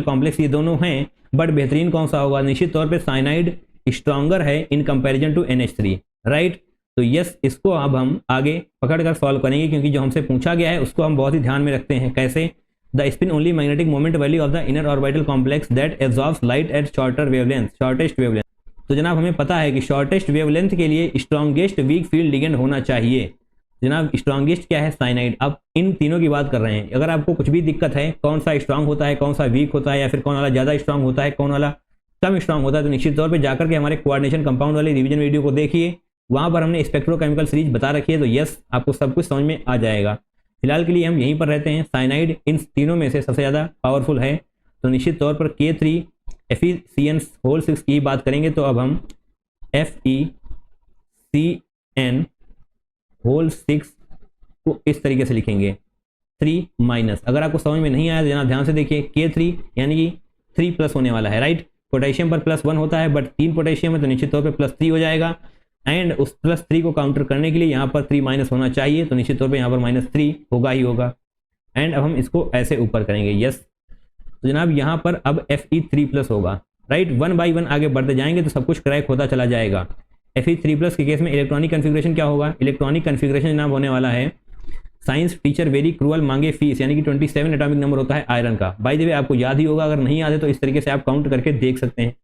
कॉम्प्लेक्स ये दोनों हैं, बट बेहतरीन कौन सा होगा। निश्चित तौर पे साइनाइड स्ट्रॉन्गर है in comparison to NH3, right. तो यस इसको अब हम आगे पकड़ कर सॉल्व करेंगे क्योंकि जो हमसे पूछा गया है उसको हम बहुत ही ध्यान में रखते हैं। कैसे, the spin only magnetic moment value of the inner orbital complex that absorbs light at shortest wavelength. तो जनाब हमें पता है कि शॉर्टेस्ट वेवलेंथ के लिए स्ट्रॉन्गेस्ट वीक फील्ड लिगेंड होना चाहिए। जनाब स्ट्रॉन्गेस्ट क्या है, साइनाइड। अब इन तीनों की बात कर रहे हैं, अगर आपको कुछ भी दिक्कत है कौन सा स्ट्रांग होता है कौन सा वीक होता है या फिर कौन वाला ज़्यादा स्ट्रांग होता है कौन वाला कम स्ट्रांग होता है, तो निश्चित तौर पे जाकर के हमारे कोऑर्डिनेशन कंपाउंड वाले रिवीजन वीडियो को देखिए, वहाँ पर हमने स्पेक्ट्रोकेमिकल सीरीज बता रखी है। तो यस आपको सब कुछ समझ में आ जाएगा। फिलहाल के लिए हम यहीं पर रहते हैं। साइनाइड इन तीनों में से सबसे ज़्यादा पावरफुल है तो निश्चित तौर पर K3FeCN होल 6 की बात करेंगे तो अब हम FeCN होल 6 को इस तरीके से लिखेंगे 3-। अगर आपको समझ में नहीं आया तो जनाब ध्यान से देखिए, K3 यानी कि 3+ होने वाला है, राइट। पोटेशियम पर +1 होता है बट 3 पोटेशियम है तो निश्चित तौर पे +3 हो जाएगा। एंड उस +3 को काउंटर करने के लिए यहाँ पर 3 माइनस होना चाहिए, तो निश्चित तौर पे यहाँ पर -3 होगा ही होगा। एंड अब हम इसको ऐसे ऊपर करेंगे, यस। तो जनाब यहाँ पर अब Fe3+ होगा, राइट। 1 बाई 1 आगे बढ़ते जाएंगे तो सब कुछ क्रैक होता चला जाएगा। Fe3+ के केस में इलेक्ट्रॉनिक कन्फिग्रेशन क्या होगा? इलेक्ट्रॉनिक कन्फिग्रेशन जनाब होने वाला है, साइंस टीचर वेरी क्रूअल मांगे फीस, यानी कि 27 एटॉमिक नंबर होता है आयरन का। बाय द वे आपको याद ही होगा, अगर नहीं याद है तो इस तरीके से आप काउंट करके देख सकते हैं।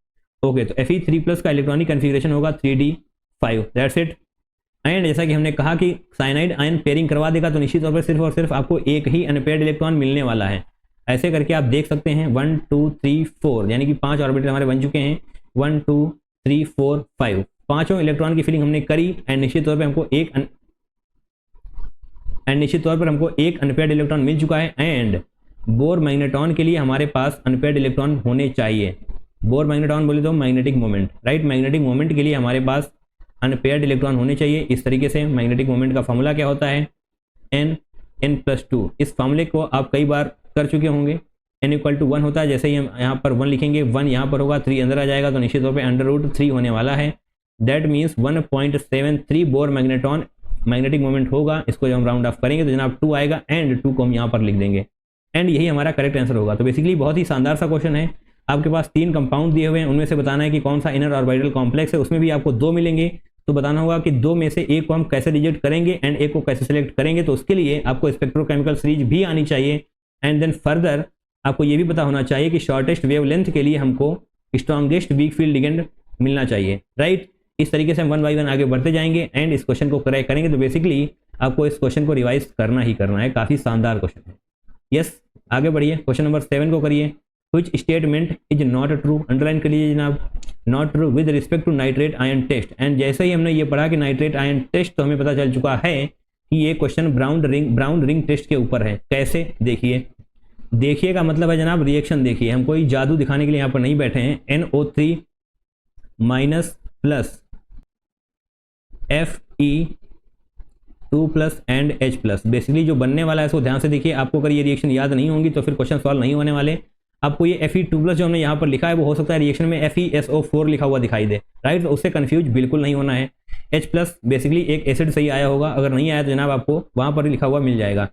ओके, तो Fe3+ का इलेक्ट्रॉनिक कन्फिग्रेशन होगा 3d5, दैट्स इट। एंड जैसा कि हमने कहा कि साइनाइड आयन पेयरिंग करवा देगा तो निश्चित तौर पर सिर्फ और सिर्फ आपको एक ही अनपेयर्ड इलेक्ट्रॉन मिलने वाला है। ऐसे करके आप देख सकते हैं 1 2 3 4, यानी कि 5 ऑर्बिटल हमारे बन चुके हैं। 1 2 3 4 5, पांचों इलेक्ट्रॉन की फिलिंग हमने करी एंड निश्चित तौर पर हमको एक अनपेयर्ड इलेक्ट्रॉन मिल चुका है। एंड बोर मैग्नेट्रॉन के लिए हमारे पास अनपेयर्ड इलेक्ट्रॉन होने चाहिए। बोर मैग्नेट्रॉन बोले तो magnetic moment, right. Magnetic moment के लिए हमारे पास अनपेयर्ड इलेक्ट्रॉन होने चाहिए। इस तरीके से मैग्नेटिक मोमेंट का फॉर्मूला क्या होता है? n+2। इस फॉर्मूले को आप कई बार कर चुके होंगे। n=1 होता है, जैसे ही हम यहाँ पर 1 लिखेंगे, 1 यहाँ पर होगा, 3 अंदर आ जाएगा, तो निश्चित तौर पे √3 होने वाला है। That means 1.73 bore magnetron magnetic moment होगा। इसको जब हम राउंड ऑफ करेंगे तो जनाब 2 आएगा एंड 2 को हम यहाँ पर लिख देंगे एंड यही हमारा करेक्ट आंसर होगा। तो बेसिकली बहुत ही शानदार सा क्वेश्चन है। आपके पास 3 कंपाउंड दिए हुए हैं, उनमें से बताना है कि कौन सा इनर ऑर्बिटल कॉम्प्लेक्स है। उसमें भी आपको 2 मिलेंगे, तो बताना होगा कि 2 में से एक को हम कैसे रिजेक्ट करेंगे एंड एक को कैसे सिलेक्ट करेंगे। तो उसके लिए आपको स्पेक्ट्रोकेमिकल सीरीज भी आनी चाहिए एंड देन फर्दर आपको ये भी पता होना चाहिए कि शॉर्टेस्ट वेवलेंथ के लिए हमको स्ट्रॉन्गेस्ट वीक फील्ड लिगेंड मिलना चाहिए, राइट। इस तरीके से हम 1 बाई 1 आगे बढ़ते जाएंगे एंड इस क्वेश्चन को क्रैक करेंगे। तो बेसिकली आपको इस क्वेश्चन को रिवाइज करना ही करना है, काफी शानदार क्वेश्चन है। यस, आगे बढ़िए, क्वेश्चन नंबर 7 को करिए। Which statement is not true? Underline कर लीजिए जनाब, not true with respect to nitrate ion test. And जैसे ही हमने ये पढ़ा कि नाइट्रेट आयन टेस्ट, तो हमें पता चल चुका है कि ये क्वेश्चन ब्राउन रिंग टेस्ट के ऊपर है। कैसे? देखिए का मतलब है जनाब रिएक्शन देखिए, हम कोई जादू दिखाने के लिए यहाँ पर नहीं बैठे हैं। NO3 - Fe2+ and H+। Basically जो बनने वाला है इसको ध्यान से देखिए। आपको अगर ये रिएक्शन याद नहीं होंगी तो फिर क्वेश्चन सॉल्व नहीं होने वाले। आपको ये Fe2+ जो हमने यहाँ पर लिखा है वो हो सकता है रिएक्शन में FeSO4 लिखा हुआ दिखाई दे, राइट। तो उससे कंफ्यूज बिल्कुल नहीं होना है। H+ बेसिकली एक एसिड सही आया होगा, अगर नहीं आया तो जनाब आपको वहाँ पर लिखा हुआ मिल जाएगा।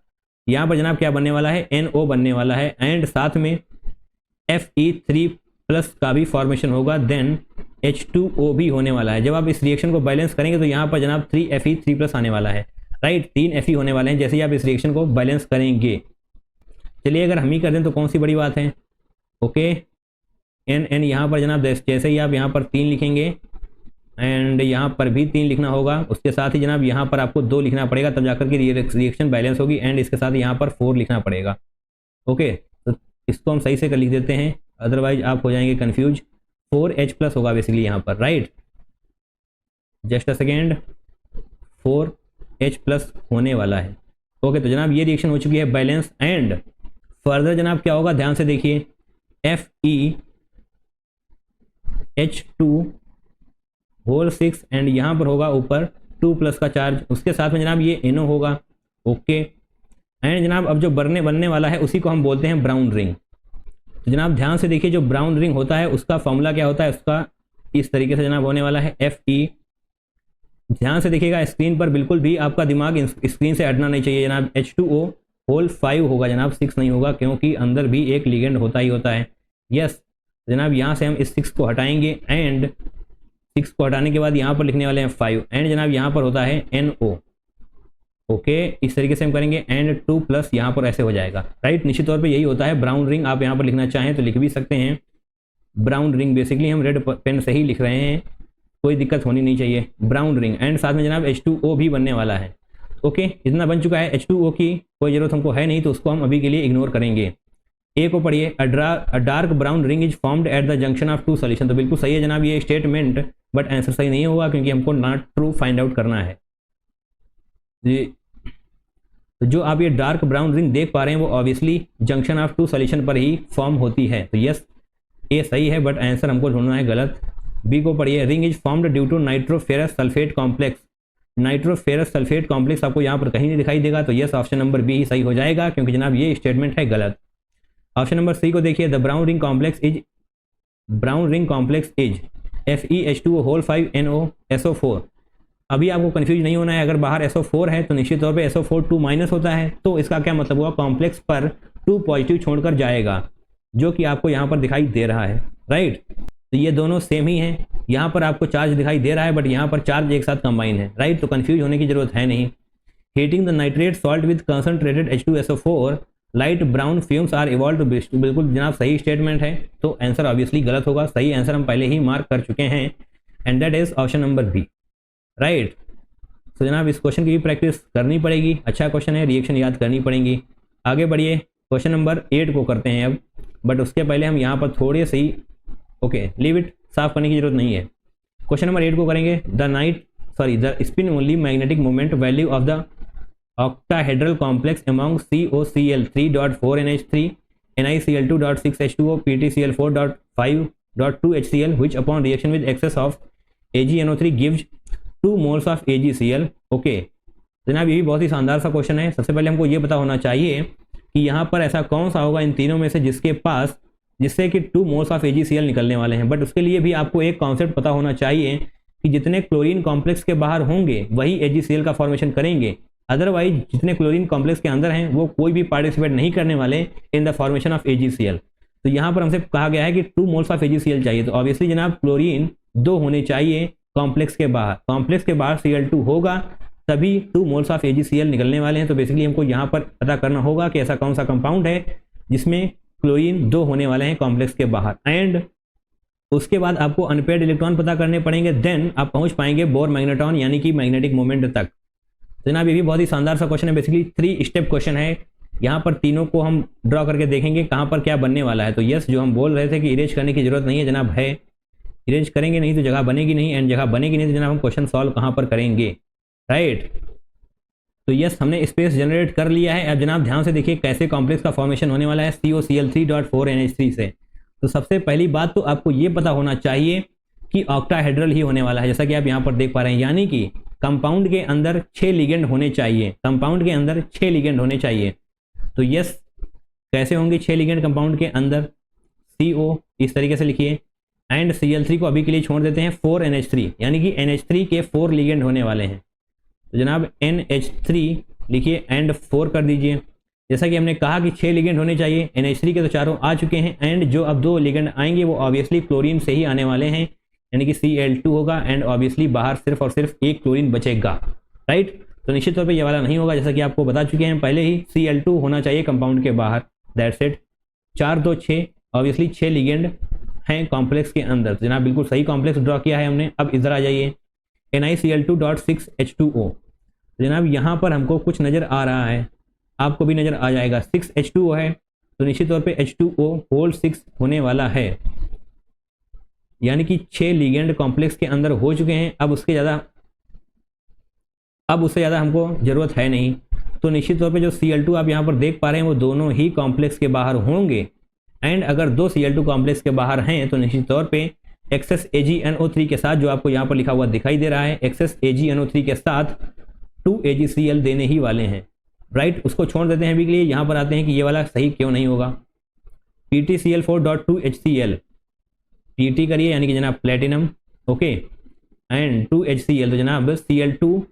यहाँ पर जनाब क्या बनने वाला है? NO बनने वाला है एंड साथ में Fe3+ का भी फॉर्मेशन होगा, देन H2O भी होने वाला है। जब आप इस रिएक्शन को बैलेंस करेंगे तो यहाँ पर जनाब 3Fe3+ आने वाला है, राइट। 3 Fe होने वाले हैं जैसे ही आप इस रिएक्शन को बैलेंस करेंगे। चलिए अगर हम ही कर दें तो कौन सी बड़ी बात है। ओके, N यहाँ पर जनाब जैसे ही आप यहाँ पर 3 लिखेंगे एंड यहाँ पर भी 3 लिखना होगा। उसके साथ ही जनाब यहाँ पर आपको 2 लिखना पड़ेगा, तब जाकर के रिएक्शन बैलेंस होगी एंड इसके साथ यहाँ पर 4 लिखना पड़ेगा। ओके, तो इसको हम सही से कर लिख देते हैं, अदरवाइज आप हो जाएंगे कन्फ्यूज। 4H+ होगा बेसिकली यहाँ पर, right. Just a second, 4H+ होने वाला है। ओके, तो जनाब ये रिएक्शन हो चुकी है बैलेंस एंड फर्दर जनाब क्या होगा ध्यान से देखिए। FeH2 एंड यहाँ पर होगा ऊपर 2+ का चार्ज, उसके साथ में जनाब ये NO होगा। ओके, एंड जनाब अब जो बनने वाला है उसी को हम बोलते हैं ब्राउन रिंग। तो जनाब ध्यान से देखिए, जो ब्राउन रिंग होता है उसका फॉर्मूला क्या होता है, उसका इस तरीके से जनाब होने वाला है Fe। ध्यान से देखिएगा स्क्रीन पर, बिल्कुल भी आपका दिमाग स्क्रीन से हटना नहीं चाहिए जनाब। H2O5 होगा जनाब, 6 नहीं होगा, क्योंकि अंदर भी एक लिगेंड होता ही होता है। यस जनाब, यहाँ से हम इस 6 को हटाएंगे एंड 6 को हटाने के बाद यहाँ पर लिखने वाले हैं 5 एंड जनाब यहाँ पर होता है NO। ओके, इस तरीके से हम करेंगे एंड 2+ यहाँ पर ऐसे हो जाएगा, राइट। निश्चित तौर पे यही होता है ब्राउन रिंग। आप यहाँ पर लिखना चाहें तो लिख भी सकते हैं ब्राउन रिंग। बेसिकली हम रेड पेन से ही लिख रहे हैं, कोई दिक्कत होनी नहीं चाहिए। ब्राउन रिंग एंड साथ में जनाब H2O भी बनने वाला है। ओके, इतना बन चुका है। H2O की कोई ज़रूरत हमको है नहीं, तो उसको हम अभी के लिए इग्नोर करेंगे। ए को पढ़िए, अ dark brown ring is formed at the junction of 2 solution. तो बिल्कुल सही है जनाब ये स्टेटमेंट, बट आंसर सही नहीं होगा क्योंकि हमको नॉट ट्रू फाइंड आउट करना है जी। तो जो आप ये डार्क ब्राउन रिंग देख पा रहे हैं वो ऑब्वियसली जंक्शन ऑफ 2 सॉल्यूशन पर ही फॉर्म होती है। तो यस, ये सही है, बट आंसर हमको ढूंढना है गलत। बी को पढ़िए, ring is formed due to nitroferrous sulphate complex. Nitroferrous sulphate complex आपको यहाँ पर कहीं नहीं दिखाई देगा, तो यस ऑप्शन नंबर बी ही सही हो जाएगा, क्योंकि जनाब ये स्टेटमेंट है गलत। ऑप्शन नंबर सी को देखिए, the brown ring complex is FeH2O5NO SO4। अभी आपको कंफ्यूज नहीं होना है, अगर बाहर SO4 है तो निश्चित तौर पे SO4 2 माइनस होता है, तो इसका क्या मतलब हुआ, कॉम्प्लेक्स पर 2 पॉजिटिव छोड़कर जाएगा, जो कि आपको यहाँ पर दिखाई दे रहा है, राइट। तो ये दोनों सेम ही हैं, यहाँ पर आपको चार्ज दिखाई दे रहा है बट यहाँ पर चार्ज एक साथ कंबाइन है, राइट। तो कंफ्यूज होने की जरूरत है नहीं। Heating the nitrate salt with concentrated H2SO4 light brown fumes are evolve, बिल्कुल जनाब सही स्टेटमेंट है, तो आंसर ऑब्वियसली गलत होगा। सही आंसर हम पहले ही मार्क कर चुके हैं and that is option number B, right. तो जनाब इस क्वेश्चन की भी प्रैक्टिस करनी पड़ेगी, अच्छा क्वेश्चन है, रिएक्शन याद करनी पड़ेंगी। आगे बढ़िए, क्वेश्चन नंबर 8 को करते हैं अब, बट उसके पहले हम यहाँ पर थोड़े से ही लीव इट, साफ करने की जरूरत नहीं है। क्वेश्चन नंबर 8 को करेंगे। The spin only magnetic moment value of the octahedral complex among COCl3.4NH3 NiCl2.6H2O PtCl4.5.2HCl which upon reaction with excess of AgNO3 gives 2 moles of AgCl। Okay जनाब ये भी बहुत ही शानदार सा क्वेश्चन है। सबसे पहले हमको ये पता होना चाहिए कि यहाँ पर ऐसा कौन सा होगा इन तीनों में से जिससे कि 2 मोल्स ऑफ AgCl निकलने वाले हैं। बट उसके लिए भी आपको एक कॉन्सेप्ट पता होना चाहिए कि जितने क्लोरीन कॉम्प्लेक्स के बाहर होंगे वही AgCl का फॉर्मेशन करेंगे, अदरवाइज जितने क्लोरीन कॉम्प्लेक्स के अंदर हैं वो कोई भी पार्टिसिपेट नहीं करने वाले in the formation of AgCl। तो यहाँ पर हमसे कहा गया है कि 2 मोल्स ऑफ AgCl चाहिए, तो ऑब्वियसली जनाब क्लोरीन 2 होने चाहिए कॉम्प्लेक्स के बाहर, कॉम्प्लेक्स के बाहर Cl2 होगा तभी 2 मोल्स ऑफ AgCl निकलने वाले हैं। तो बेसिकली हमको यहाँ पर पता करना होगा कि ऐसा कौन सा कंपाउंड है जिसमें क्लोरीन 2 होने वाले हैं कॉम्प्लेक्स के बाहर, एंड उसके बाद आपको अनपेयर्ड इलेक्ट्रॉन पता करने पड़ेंगे, देन आप पहुंच पाएंगे बोर मैग्नेट्रॉन यानी कि मैग्नेटिक मोमेंट तक। जनाब ये भी बहुत ही शानदार सा क्वेश्चन है, बेसिकली 3 स्टेप क्वेश्चन है। यहाँ पर तीनों को हम ड्रॉ करके देखेंगे कहाँ पर क्या बनने वाला है। तो यस, जो हम बोल रहे थे कि इरेज करने की जरूरत नहीं है जनाब, है इरेज करेंगे नहीं तो जगह बनेगी नहीं, एंड जगह बनेगी नहीं तो जनाब हम क्वेश्चन सॉल्व कहाँ पर करेंगे, राइट। तो यस, हमने स्पेस जनरेट कर लिया है। अब जनाब ध्यान से देखिए कैसे कॉम्प्लेक्स का फॉर्मेशन होने वाला है COCl3.4NH3 से। तो सबसे पहली बात तो आपको ये पता होना चाहिए कि ऑक्टाहेड्रल ही होने वाला है, जैसा कि आप यहाँ पर देख पा रहे हैं, यानी कि कंपाउंड के अंदर 6 लिगेंड होने चाहिए, कंपाउंड के अंदर 6 लिगेंड होने चाहिए। तो यस, कैसे होंगे 6 लिगेंड कंपाउंड के अंदर, CO इस तरीके से लिखिए, एंड Cl3 को अभी के लिए छोड़ देते हैं 4NH3, यानी कि NH3 के 4 लिगेंड होने वाले हैं। तो जनाब NH3 लिखिए एंड 4 कर दीजिए। जैसा कि हमने कहा कि 6 लिगेंड होने चाहिए, NH3 के तो चारों आ चुके हैं, एंड जो अब 2 लिगेंड आएंगे वो ऑब्वियसली क्लोरीन से ही आने वाले हैं, यानी कि Cl2 होगा, एंड ऑब्वियसली बाहर सिर्फ और सिर्फ एक क्लोरीन बचेगा, राइट। तो निश्चित तौर पे ये वाला नहीं होगा, जैसा कि आपको बता चुके हैं पहले ही, Cl2 होना चाहिए कंपाउंड के बाहर, दैट्स इट। 4 2 6, ऑब्वियसली 6 लिगेंड हैं कॉम्प्लेक्स के अंदर। तो जनाब बिल्कुल सही कॉम्प्लेक्स ड्रॉ किया है हमने। अब इधर आ जाइए, NiCl2.6H2O। जनाब यहाँ पर हमको कुछ नज़र आ रहा है, आपको भी नज़र आ जाएगा, 6H2O है, तो निश्चित तौर पे H2O होल 6 होने वाला है, यानी कि 6 लिगेंड कॉम्प्लेक्स के अंदर हो चुके हैं। अब उससे ज़्यादा हमको ज़रूरत है नहीं। तो निश्चित तौर पे जो Cl2 आप यहाँ पर देख पा रहे हैं वो दोनों ही कॉम्प्लेक्स के बाहर होंगे, एंड अगर 2 Cl2 कॉम्प्लेक्स के बाहर हैं तो निश्चित तौर पे एक्सेस AgNO3 के साथ, जो आपको यहाँ पर लिखा हुआ दिखाई दे रहा है, एक्सेस AgNO3 के साथ 2 AgCl देने ही वाले हैं, राइट। उसको छोड़ देते हैं अभी के लिए। यहाँ पर आते हैं कि ये वाला सही क्यों नहीं होगा, PtCl4.2HCl, PT करिए यानी कि जनाब प्लेटिनम, ओके, एंड 2HCl, तो जनाब Cl2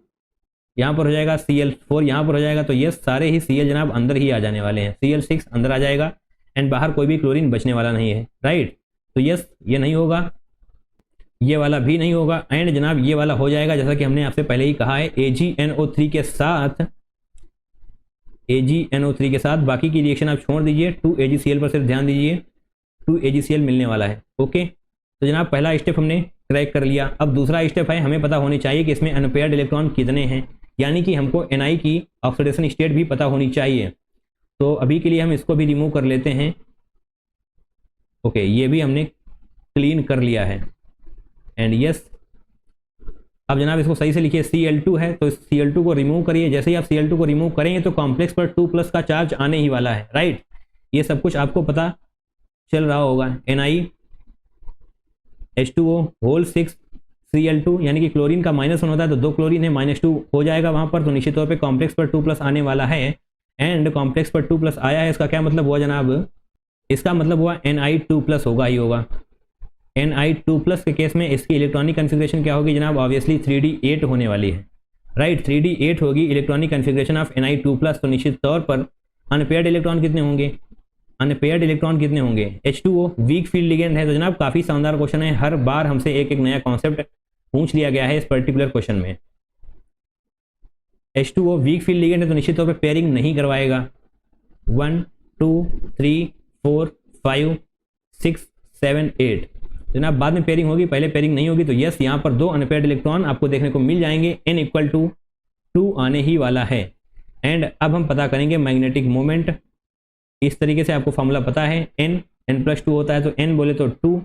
यहाँ पर हो जाएगा, Cl4 यहाँ पर हो जाएगा, तो ये सारे ही Cl जनाब अंदर ही आ जाने वाले हैं, Cl6 अंदर आ जाएगा, एंड बाहर कोई भी क्लोरीन बचने वाला नहीं है, राइट। तो यस, ये नहीं होगा, ये वाला भी नहीं होगा, एंड जनाब ये वाला हो जाएगा, जैसा कि हमने आपसे पहले ही कहा है, AgNO3 के साथ बाकी की रिएक्शन आप छोड़ दीजिए, 2 AgCl पर सिर्फ ध्यान दीजिए, 2 AgCl मिलने वाला है, ओके। तो जनाब पहला स्टेप हमने क्रैक कर लिया। अब दूसरा स्टेप है, हमें पता होनी चाहिए कि इसमें अनपेयर्ड इलेक्ट्रॉन कितने हैं, यानी कि हमको Ni की ऑक्सीडेशन स्टेट भी पता होनी चाहिए। तो अभी के लिए हम इसको भी रिमूव कर लेते हैं, ओके, ये भी हमने क्लीन कर लिया है, एंड यस। अब जनाब इसको सही से लिखिए, Cl2 है तो Cl2 को रिमूव करिए। जैसे ही आप Cl2 को रिमूव करेंगे तो कॉम्प्लेक्स पर 2+ का चार्ज आने ही वाला है, राइट। ये सब कुछ आपको पता चल रहा होगा। NiH2O होल 6 Cl2, यानी कि क्लोरीन का -1 होता है तो 2 क्लोरीन है, -2 हो जाएगा वहाँ पर, तो निश्चित तौर पे कॉम्प्लेक्स पर 2+ आने वाला है, एंड कॉम्प्लेक्स पर 2+ आया है। इसका क्या मतलब हुआ जनाब, इसका मतलब हुआ Ni2+ होगा ही होगा, Na2+ के केस में इसकी इलेक्ट्रॉनिक कन्फिग्रेशन क्या होगी जनाब? ऑब्वियसली 3D8 होने वाली है, राइट। 3D8 होगी इलेक्ट्रॉनिक कन्फिग्रेशन ऑफ Na2+। तो निश्चित तौर पर अनपेयर्ड इलेक्ट्रॉन कितने होंगे? अनपेयर्ड इलेक्ट्रॉन कितने होंगे? H2O वीक फील्ड लिगेंड है। तो जनाब काफ़ी शानदार क्वेश्चन है, हर बार हमसे एक एक नया कॉन्सेप्ट पूछ लिया गया है इस पर्टिकुलर क्वेश्चन में। H2O वीक फील्ड लिगेंड है तो निश्चित तौर पर पेयरिंग नहीं करवाएगा। 1 2 3 4 5 6 7 8 जनाब बाद में पेयरिंग होगी, पहले पेयरिंग नहीं होगी। तो यस, यहाँ पर 2 अनपेयर्ड इलेक्ट्रॉन आपको देखने को मिल जाएंगे। n = 2 आने ही वाला है। एंड अब हम पता करेंगे मैग्नेटिक मोमेंट। इस तरीके से आपको फॉर्मूला पता है, n+2 होता है तो n बोले तो 2,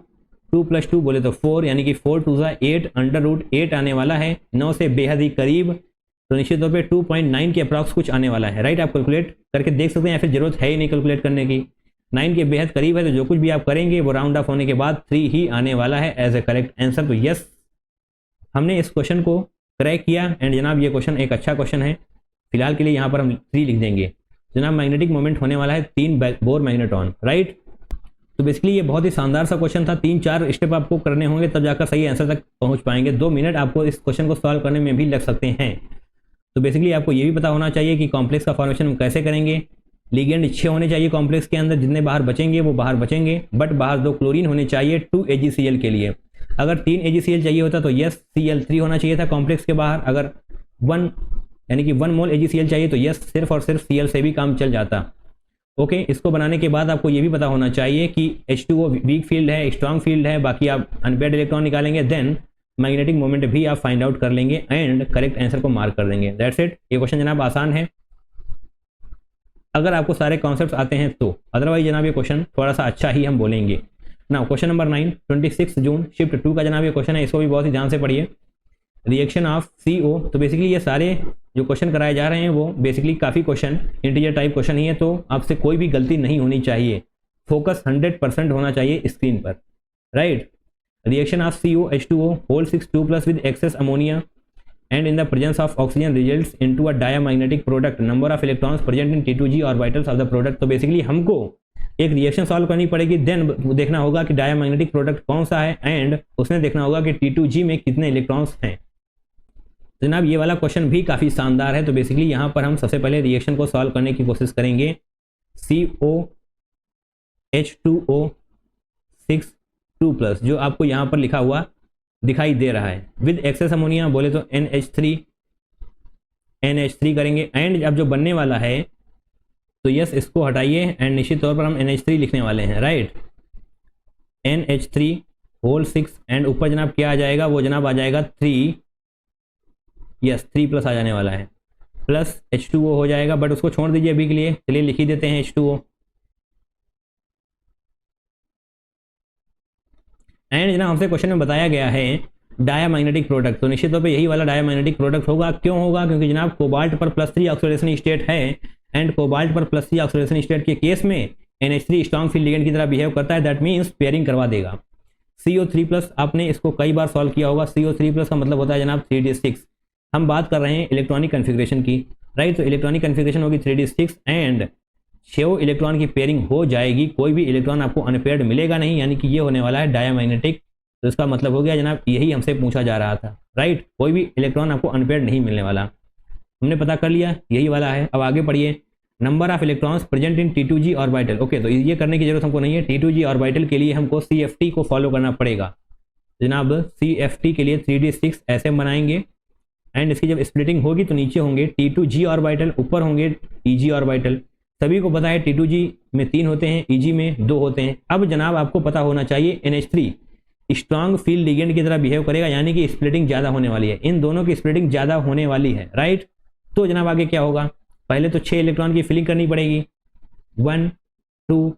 2+2 बोले तो 4, यानी कि 4 2 8 √8 आने वाला है। 9 से बेहद ही करीब, तो निश्चित तौर पे 2.9 के अप्रॉक्स कुछ आने वाला है, राइट। आप कैलकुलेट करके देख सकते हैं या फिर जरूरत है ही नहीं कैलकुलेट करने की। 9 के बेहद करीब है तो जो कुछ भी आप करेंगे वो राउंड ऑफ होने के बाद 3 ही आने वाला है एज ए करेक्ट आंसर। तो यस, हमने इस क्वेश्चन को क्रैक किया। एंड जनाब ये क्वेश्चन एक अच्छा क्वेश्चन है। फिलहाल के लिए यहाँ पर हम 3 लिख देंगे। जनाब मैग्नेटिक मोमेंट होने वाला है 3 बोर मैग्नेट्रॉन, राइट। तो बेसिकली ये बहुत ही शानदार सा क्वेश्चन था। 3-4 स्टेप आपको करने होंगे तब जाकर सही आंसर तक पहुंच पाएंगे। 2 मिनट आपको इस क्वेश्चन को सॉल्व करने में भी लग सकते हैं। तो बेसिकली आपको ये भी पता होना चाहिए कि कॉम्प्लेक्स का फॉर्मेशन हम कैसे करेंगे। लिगेंड 6 होने चाहिए कॉम्प्लेक्स के अंदर, जितने बाहर बचेंगे वो बाहर बचेंगे, बट बाहर 2 क्लोरीन होने चाहिए 2 AgCl के लिए। अगर 3 AgCl चाहिए होता तो यस Cl3 होना चाहिए था कॉम्प्लेक्स के बाहर। अगर 1 यानी कि 1 मोल AgCl चाहिए तो यस सिर्फ और सिर्फ Cl से भी काम चल जाता। ओके, इसको बनाने के बाद आपको ये भी पता होना चाहिए कि H2O वीक फील्ड है, स्ट्रॉन्ग फील्ड है, बाकी आप अनपेयर्ड इलेक्ट्रॉन निकालेंगे, देन मैग्नेटिक मोमेंट भी आप फाइंड आउट कर लेंगे एंड करेक्ट आंसर को मार्क कर देंगे। That's it. ये क्वेश्चन जनाब आसान है अगर आपको सारे कॉन्सेप्ट्स आते हैं तो, अदरवाइज जनाब ये क्वेश्चन थोड़ा सा अच्छा ही हम बोलेंगे ना। क्वेश्चन नंबर 9, 26 जून शिफ्ट 2 का जनाब ये क्वेश्चन है, इसको भी बहुत ही ध्यान से पढ़िए। Reaction of CO। तो बेसिकली ये सारे जो क्वेश्चन कराए जा रहे हैं वो बेसिकली काफ़ी क्वेश्चन इंटीजर टाइप क्वेश्चन ही है, तो आपसे कोई भी गलती नहीं होनी चाहिए। फोकस 100% होना चाहिए स्क्रीन पर, right. Reaction of CO H2O whole 6 2+ with excess ammonia and in the presence of oxygen results into a diamagnetic product. Number of electrons present in T2G orbitals of the product. तो basically हमको एक reaction solve करनी पड़ेगी, then देखना होगा कि diamagnetic product कौन सा है एंड उसमें देखना होगा कि T2G में कितने इलेक्ट्रॉन्स हैं। जनाब ये वाला क्वेश्चन भी काफ़ी शानदार है। तो बेसिकली यहाँ पर हम सबसे पहले रिएक्शन को सॉल्व करने की कोशिश करेंगे। CO H2O 6 2+ जो आपको यहाँ पर लिखा हुआ दिखाई दे रहा है, विद एक्सेस अमोनिया बोले तो NH3 करेंगे। एंड अब जो बनने वाला है तो यस इसको हटाइए एंड निश्चित तौर पर हम NH3 लिखने वाले हैं, राइट। NH3 होल 6 एंड ऊपर जनाब क्या आ जाएगा? वो जनाब आ जाएगा 3, यस 3+ आ जाने वाला है, प्लस H2O हो जाएगा, बट उसको छोड़ दीजिए अभी के लिए। चलिए लिख ही देते हैं H2O। एंड जनाब हमसे क्वेश्चन में बताया गया है डायमैग्नेटिक प्रोडक्ट, तो निश्चित तौर पे यही वाला डायमैग्नेटिक प्रोडक्ट होगा। क्यों होगा? क्योंकि जनाब कोबाल्ट पर +3 ऑक्सीडेशन स्टेट है एंड कोबाल्ट पर +3 ऑक्सीडेशन स्टेट के केस में NH3 स्ट्रॉन्ग फील्ड लिगेंड की तरह बिहेव करता है, दैट मीन्स पेयरिंग करवा देगा। CO3+ आपने इसको कई बार सॉल्व किया होगा। CO3+ का मतलब होता है जनाब 3D6। हम बात कर रहे हैं इलेक्ट्रॉनिक कन्फिग्रेशन की, राइट। तो इलेक्ट्रॉनिक कन्फिग्रेशन होगी 3D6 एंड 6 इलेक्ट्रॉन की पेयरिंग हो जाएगी। कोई भी इलेक्ट्रॉन आपको अनपेयर्ड मिलेगा नहीं, यानी कि ये होने वाला है डायमैग्नेटिक। तो इसका मतलब हो गया जनाब यही हमसे पूछा जा रहा था, राइट। कोई भी इलेक्ट्रॉन आपको अनपेयर्ड नहीं मिलने वाला, हमने पता कर लिया यही वाला है। अब आगे पढ़िए। Number of electrons present in T2G orbital. Okay, तो ये करने की जरूरत हमको नहीं है। T2G ऑर्बिटल के लिए हमको CFT को फॉलो करना पड़ेगा जनाब। CFT के लिए 3D6 ऐसे बनाएंगे एंड इसकी जब स्प्लिटिंग होगी तो नीचे होंगे T2G ऑर्बिटल, ऊपर होंगे EG ऑर्बिटल। सभी को पता है T2G में 3 होते हैं, EG में 2 होते हैं। अब जनाब आपको पता होना चाहिए NH3 स्ट्रॉन्ग फील्ड लिगेंड की तरह बिहेव करेगा, यानी कि स्प्लिटिंग ज़्यादा होने वाली है। इन दोनों की स्प्लिटिंग ज़्यादा होने वाली है, राइट। तो जनाब आगे क्या होगा? पहले तो 6 इलेक्ट्रॉन की फिलिंग करनी पड़ेगी, 1 2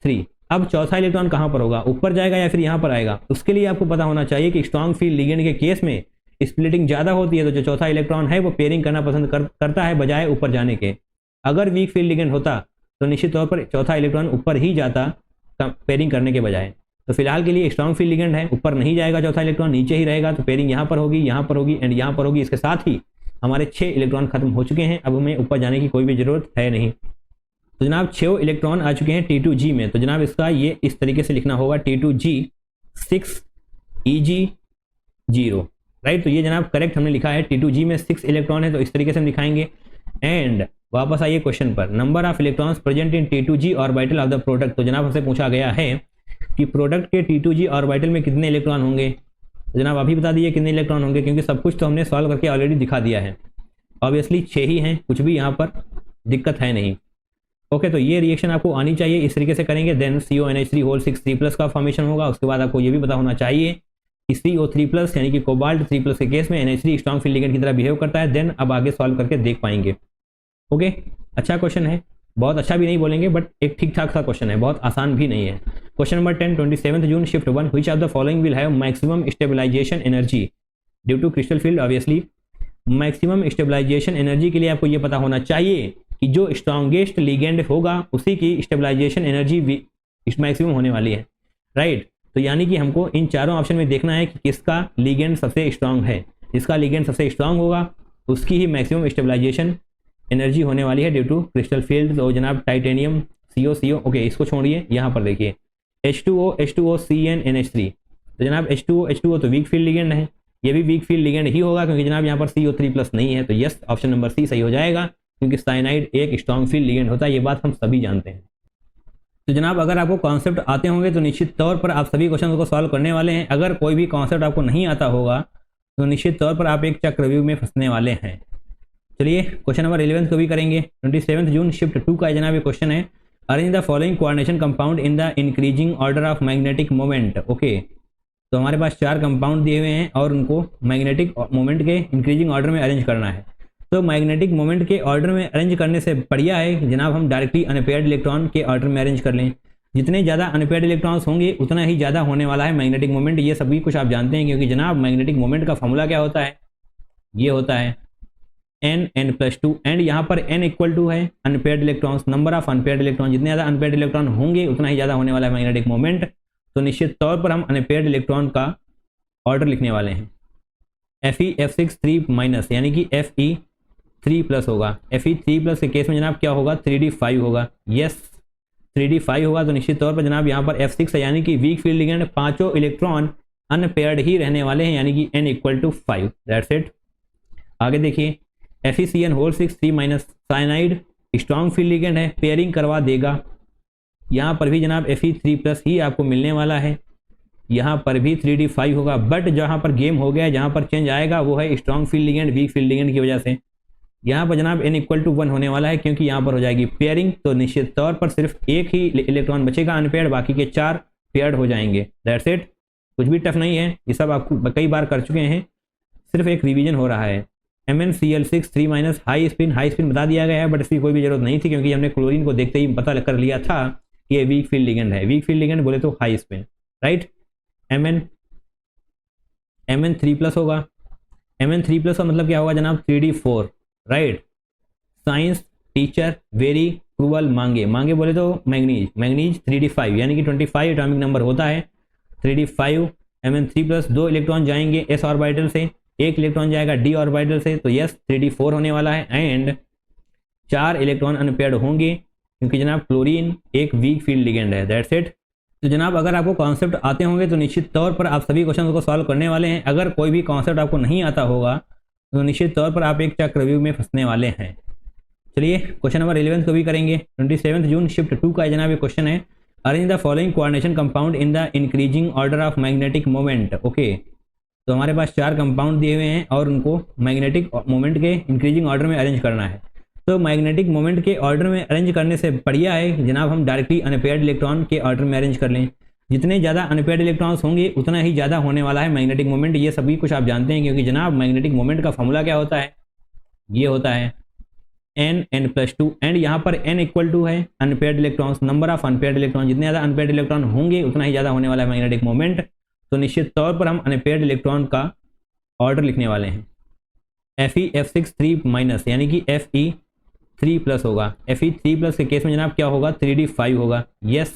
3। अब चौथा इलेक्ट्रॉन कहाँ पर होगा? ऊपर जाएगा या फिर यहाँ पर आएगा? उसके लिए आपको पता होना चाहिए कि स्ट्रॉन्ग फील्ड लिगेंड के केस में स्प्लिटिंग ज़्यादा होती है, तो जो चौथा इलेक्ट्रॉन है वो पेयरिंग करना पसंद करता है बजाय ऊपर जाने के। अगर वीक फील्ड लिगेंड होता तो निश्चित तौर पर चौथा इलेक्ट्रॉन ऊपर ही जाता पेयरिंग करने के बजाय। तो फिलहाल के लिए स्ट्रॉन्ग फील्ड लिगेंड है, ऊपर नहीं जाएगा चौथा इलेक्ट्रॉन, नीचे ही रहेगा। तो पेयरिंग यहाँ पर होगी, यहाँ पर होगी एंड यहाँ पर होगी। इसके साथ ही हमारे 6 इलेक्ट्रॉन खत्म हो चुके हैं। अब हमें ऊपर जाने की कोई भी जरूरत है नहीं। तो जनाब 6 इलेक्ट्रॉन आ चुके हैं T2G में। तो जनाब इसका ये इस तरीके से लिखना होगा T2G 6Eg0, राइट। तो ये जनाब करेक्ट हमने लिखा है, T2G में 6 इलेक्ट्रॉन है, तो इस तरीके से हम लिखाएंगे। एंड वापस आइए क्वेश्चन पर, number of electrons present in T2G orbital of the product. तो जनाब हमसे पूछा गया है कि प्रोडक्ट के T2G ऑर्बिटल में कितने इलेक्ट्रॉन होंगे। तो जनाब अभी बता दीजिए कितने इलेक्ट्रॉन होंगे, क्योंकि सब कुछ तो हमने सॉल्व करके ऑलरेडी दिखा दिया है। ऑब्वियसली 6 ही हैं, कुछ भी यहाँ पर दिक्कत है नहीं। ओके, तो ये रिएक्शन आपको आनी चाहिए, इस तरीके से करेंगे देन CONH3 होल 6 3+ का फॉर्मेशन होगा। उसके बाद आपको ये भी पता होना चाहिए कि CO3+ यानी कि कोबाल्ट 3+ के केस में NH3 स्ट्रॉन्ग फील्ड लिगेंड की तरह बिहेव करता है। देन अब आगे सॉल्व करके देख पाएंगे। ओके, अच्छा क्वेश्चन है, बहुत अच्छा भी नहीं बोलेंगे बट एक ठीक ठाक सा क्वेश्चन है, बहुत आसान भी नहीं है। Question number 10, 27 June shift 1, which of the following will have maximum stabilisation energy due to crystal field. Obviously maximum stabilisation energy के लिए आपको ये पता होना चाहिए कि जो स्ट्रॉन्गेस्ट लिगेंड होगा उसी की स्टेबलाइजेशन एनर्जी मैक्सिमम होने वाली है, राइट। तो यानी कि हमको इन चारों ऑप्शन में देखना है कि किसका लिगेंड सबसे स्ट्रांग है। जिसका लिगेंड सबसे स्ट्रांग होगा उसकी ही मैक्सिमम स्टेबलाइजेशन एनर्जी होने वाली है ड्यू टू क्रिस्टल फील्ड। तो जनाब टाइटेनियम CO। ओके, इसको छोड़िए, यहाँ पर देखिए H2O CnNH3। तो जनाब H2O तो वीक फील्ड लिगेंड है, ये भी वीक फील्ड लिगेंड ही होगा क्योंकि जनाब यहाँ पर CO3+ नहीं है। तो यस, ऑप्शन नंबर C सही हो जाएगा, क्योंकि साइनाइड एक स्ट्रॉन्ग फील्ड लिगेंड होता है, ये बात हम सभी जानते हैं। तो जनाब अगर आपको कॉन्सेप्ट आते होंगे तो निश्चित तौर पर आप सभी क्वेश्चन को सॉल्व करने वाले हैं। अगर कोई भी कॉन्सेप्ट आपको नहीं आता होगा तो निश्चित तौर पर आप एक चक्रव्यूह में फंसने वाले हैं। चलिए क्वेश्चन नंबर 11 को भी करेंगे। 27 जून शिफ्ट 2 का जनाब ये क्वेश्चन है, arrange the following coordination compound in the increasing order of magnetic moment. Okay, तो हमारे पास 4 कंपाउंड दिए हुए हैं और उनको मैग्नेटिक मोमेंट के इंक्रीजिंग ऑर्डर में अरेंज करना है। तो मैग्नेटिक मोमेंट के ऑर्डर में अरेंज करने से बढ़िया है जनाब हम डायरेक्टली अनपेयर्ड इलेक्ट्रॉन के ऑर्डर में अरेंज कर लें। जितने ज़्यादा अनपेयर्ड इलेक्ट्रॉन्स होंगे उतना ही ज़्यादा होने वाला है मैग्नेटिक मोमेंट। ये सभी कुछ आप जानते हैं, क्योंकि जनाब मैग्नेटिक मोमेंट का फॉर्मूला क्या होता है, ये होता है n+2। एंड यहाँ पर n इक्वल टू है unpaired electrons, number of unpaired electron. जितने ज़्यादा अनपेयर्ड इलेक्ट्रॉन होंगे उतना ही ज़्यादा होने वाला है मैग्नेटिक मोमेंट। तो निश्चित तौर पर हम अनपेयर्ड इलेक्ट्रॉन का ऑर्डर लिखने वाले हैं। Fe F6 3- यानी कि Fe3+ होगा। Fe3+ के केस में जनाब क्या होगा, 3d5 होगा। यस, 3d5 होगा। तो निश्चित तौर पर जनाब यहाँ पर F6 है, यानी कि वीक फील्ड लिगेंड, पांचों इलेक्ट्रॉन अनपेयर्ड ही रहने वाले हैं, यानी कि n = 5। That's it. आगे देखिए FeCN whole 6 3- cyanide strong field ligand है, पेयरिंग करवा देगा। यहाँ पर भी जनाब Fe3+ ही आपको मिलने वाला है, यहाँ पर भी 3d5 होगा। बट जहाँ पर गेम हो गया, जहाँ पर चेंज आएगा वो है strong field ligand weak field ligand की वजह से। यहाँ पर जनाब n = 1 होने वाला है, क्योंकि यहाँ पर हो जाएगी पेयरिंग। तो निश्चित तौर पर सिर्फ एक ही इलेक्ट्रॉन बचेगा अनपेयर्ड, बाकी के 4 पेयर्ड हो जाएंगे। दैट्स इट, कुछ भी टफ नहीं है, ये सब आपको कई बार कर चुके हैं, सिर्फ एक रिवीजन हो रहा है। MnCl6 3- हाई स्पिन बता दिया गया है, बट इसकी कोई भी जरूरत नहीं थी, क्योंकि हमने क्लोरीन को देखते ही पता कर लिया था कि ये वीक फील्ड लिगेंड है। वीक फील्ड लिगेंड बोले तो हाई स्पिन, राइट। Mn3+ होगा। Mn3+ का मतलब क्या होगा जनाब, 3d4, right. Science teacher very cruel मांगे बोले तो मैग्नीज 3d5, यानी कि 25 एटॉमिक नंबर होता है 3d5। Mn3+, 2 इलेक्ट्रॉन जाएंगे s ऑर्बिटल से, 1 इलेक्ट्रॉन जाएगा d ऑर्बिटल से, तो यस 3d4 होने वाला है। एंड 4 इलेक्ट्रॉन अनपेयर्ड होंगे, क्योंकि जनाब क्लोरीन एक वीक फील्ड लिगेंड है। That's it. तो जनाब अगर आपको कॉन्सेप्ट आते होंगे तो निश्चित तौर पर आप सभी क्वेश्चन को सॉल्व करने वाले हैं। अगर कोई भी कॉन्सेप्ट आपको नहीं आता होगा तो निश्चित तौर पर आप एक चक्रव्यूह में फंसने वाले हैं। चलिए क्वेश्चन नंबर 11 को भी करेंगे। 27 जून शिफ्ट 2 का जनाब ये क्वेश्चन है, arrange the following coordination compound in the increasing order of magnetic moment. Okay, तो हमारे पास 4 कंपाउंड दिए हुए हैं और उनको मैग्नेटिक मोमेंट के इंक्रीजिंग ऑर्डर में अरेंज करना है। तो मैग्नेटिक मोमेंट के ऑर्डर में अरेंज करने से बढ़िया है जनाब हम डायरेक्टली अनपेयर्ड इलेक्ट्रॉन के ऑर्डर में अरेंज कर लें। जितने ज़्यादा अनपेयर्ड इलेक्ट्रॉन्स होंगे उतना ही ज़्यादा होने वाला है मैग्नेटिक मोमेंट। ये सभी कुछ आप जानते हैं, क्योंकि जनाब मैग्नेटिक मोमेंट का फॉर्मूला क्या होता है, ये होता है n+2। एंड यहाँ पर n इक्वल टू है unpaired electrons, number of unpaired electron. जितने ज़्यादा अनपेयर्ड इलेक्ट्रॉन होंगे उतना ही ज़्यादा होने वाला है मैग्नेटिक मोमेंट। तो निश्चित तौर पर हम अनपेयर्ड इलेक्ट्रॉन का ऑर्डर लिखने वाले हैं। Fe F6 3- यानी कि Fe3+ होगा। Fe3+ के केस में जनाब क्या होगा, 3d5 होगा। यस,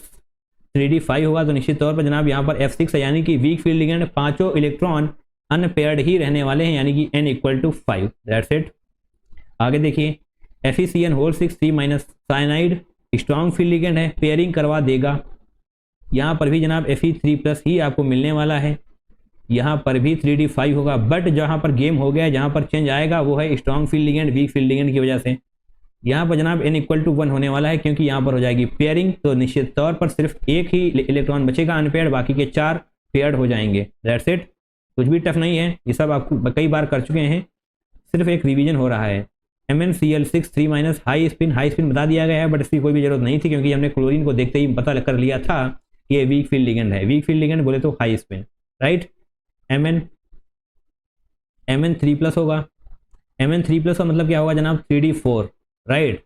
3d5 होगा। तो निश्चित तौर पर जनाब यहाँ पर F6 है, यानी कि वीक फील्ड लिगेंड, पांचों इलेक्ट्रॉन अनपेयर्ड ही रहने वाले हैं, यानी कि n = 5। That's it. आगे देखिए FeCN whole 6 3- cyanide strong field ligand है, पेयरिंग करवा देगा। यहाँ पर भी जनाब Fe3+ ही आपको मिलने वाला है, यहाँ पर भी 3D5 होगा, बट जहाँ पर गेम हो गया, जहाँ पर चेंज आएगा वो है strong field ligand weak field ligand की वजह से। यहाँ पर जनाब n=1 होने वाला है, क्योंकि यहाँ पर हो जाएगी पेयरिंग, तो निश्चित तौर पर सिर्फ एक ही इलेक्ट्रॉन बचेगा अनपेयर्ड, बाकी के 4 पेयर्ड हो जाएंगे। दैट्स इट, कुछ भी टफ नहीं है, ये सब आपको कई बार कर चुके हैं, सिर्फ एक रिवीजन हो रहा है। MnCl6 3- हाई स्पिन बता दिया गया है, बट इसकी कोई भी जरूरत नहीं थी, क्योंकि हमने क्लोरीन को देखते ही पता कर लिया था कि ये वीक फील्ड लिगेंड है। वीक फील्ड लिगेंड बोले तो हाई स्पिन, राइट। Mn3+ होगा। Mn3+ का मतलब क्या होगा जनाब? 3D4, right.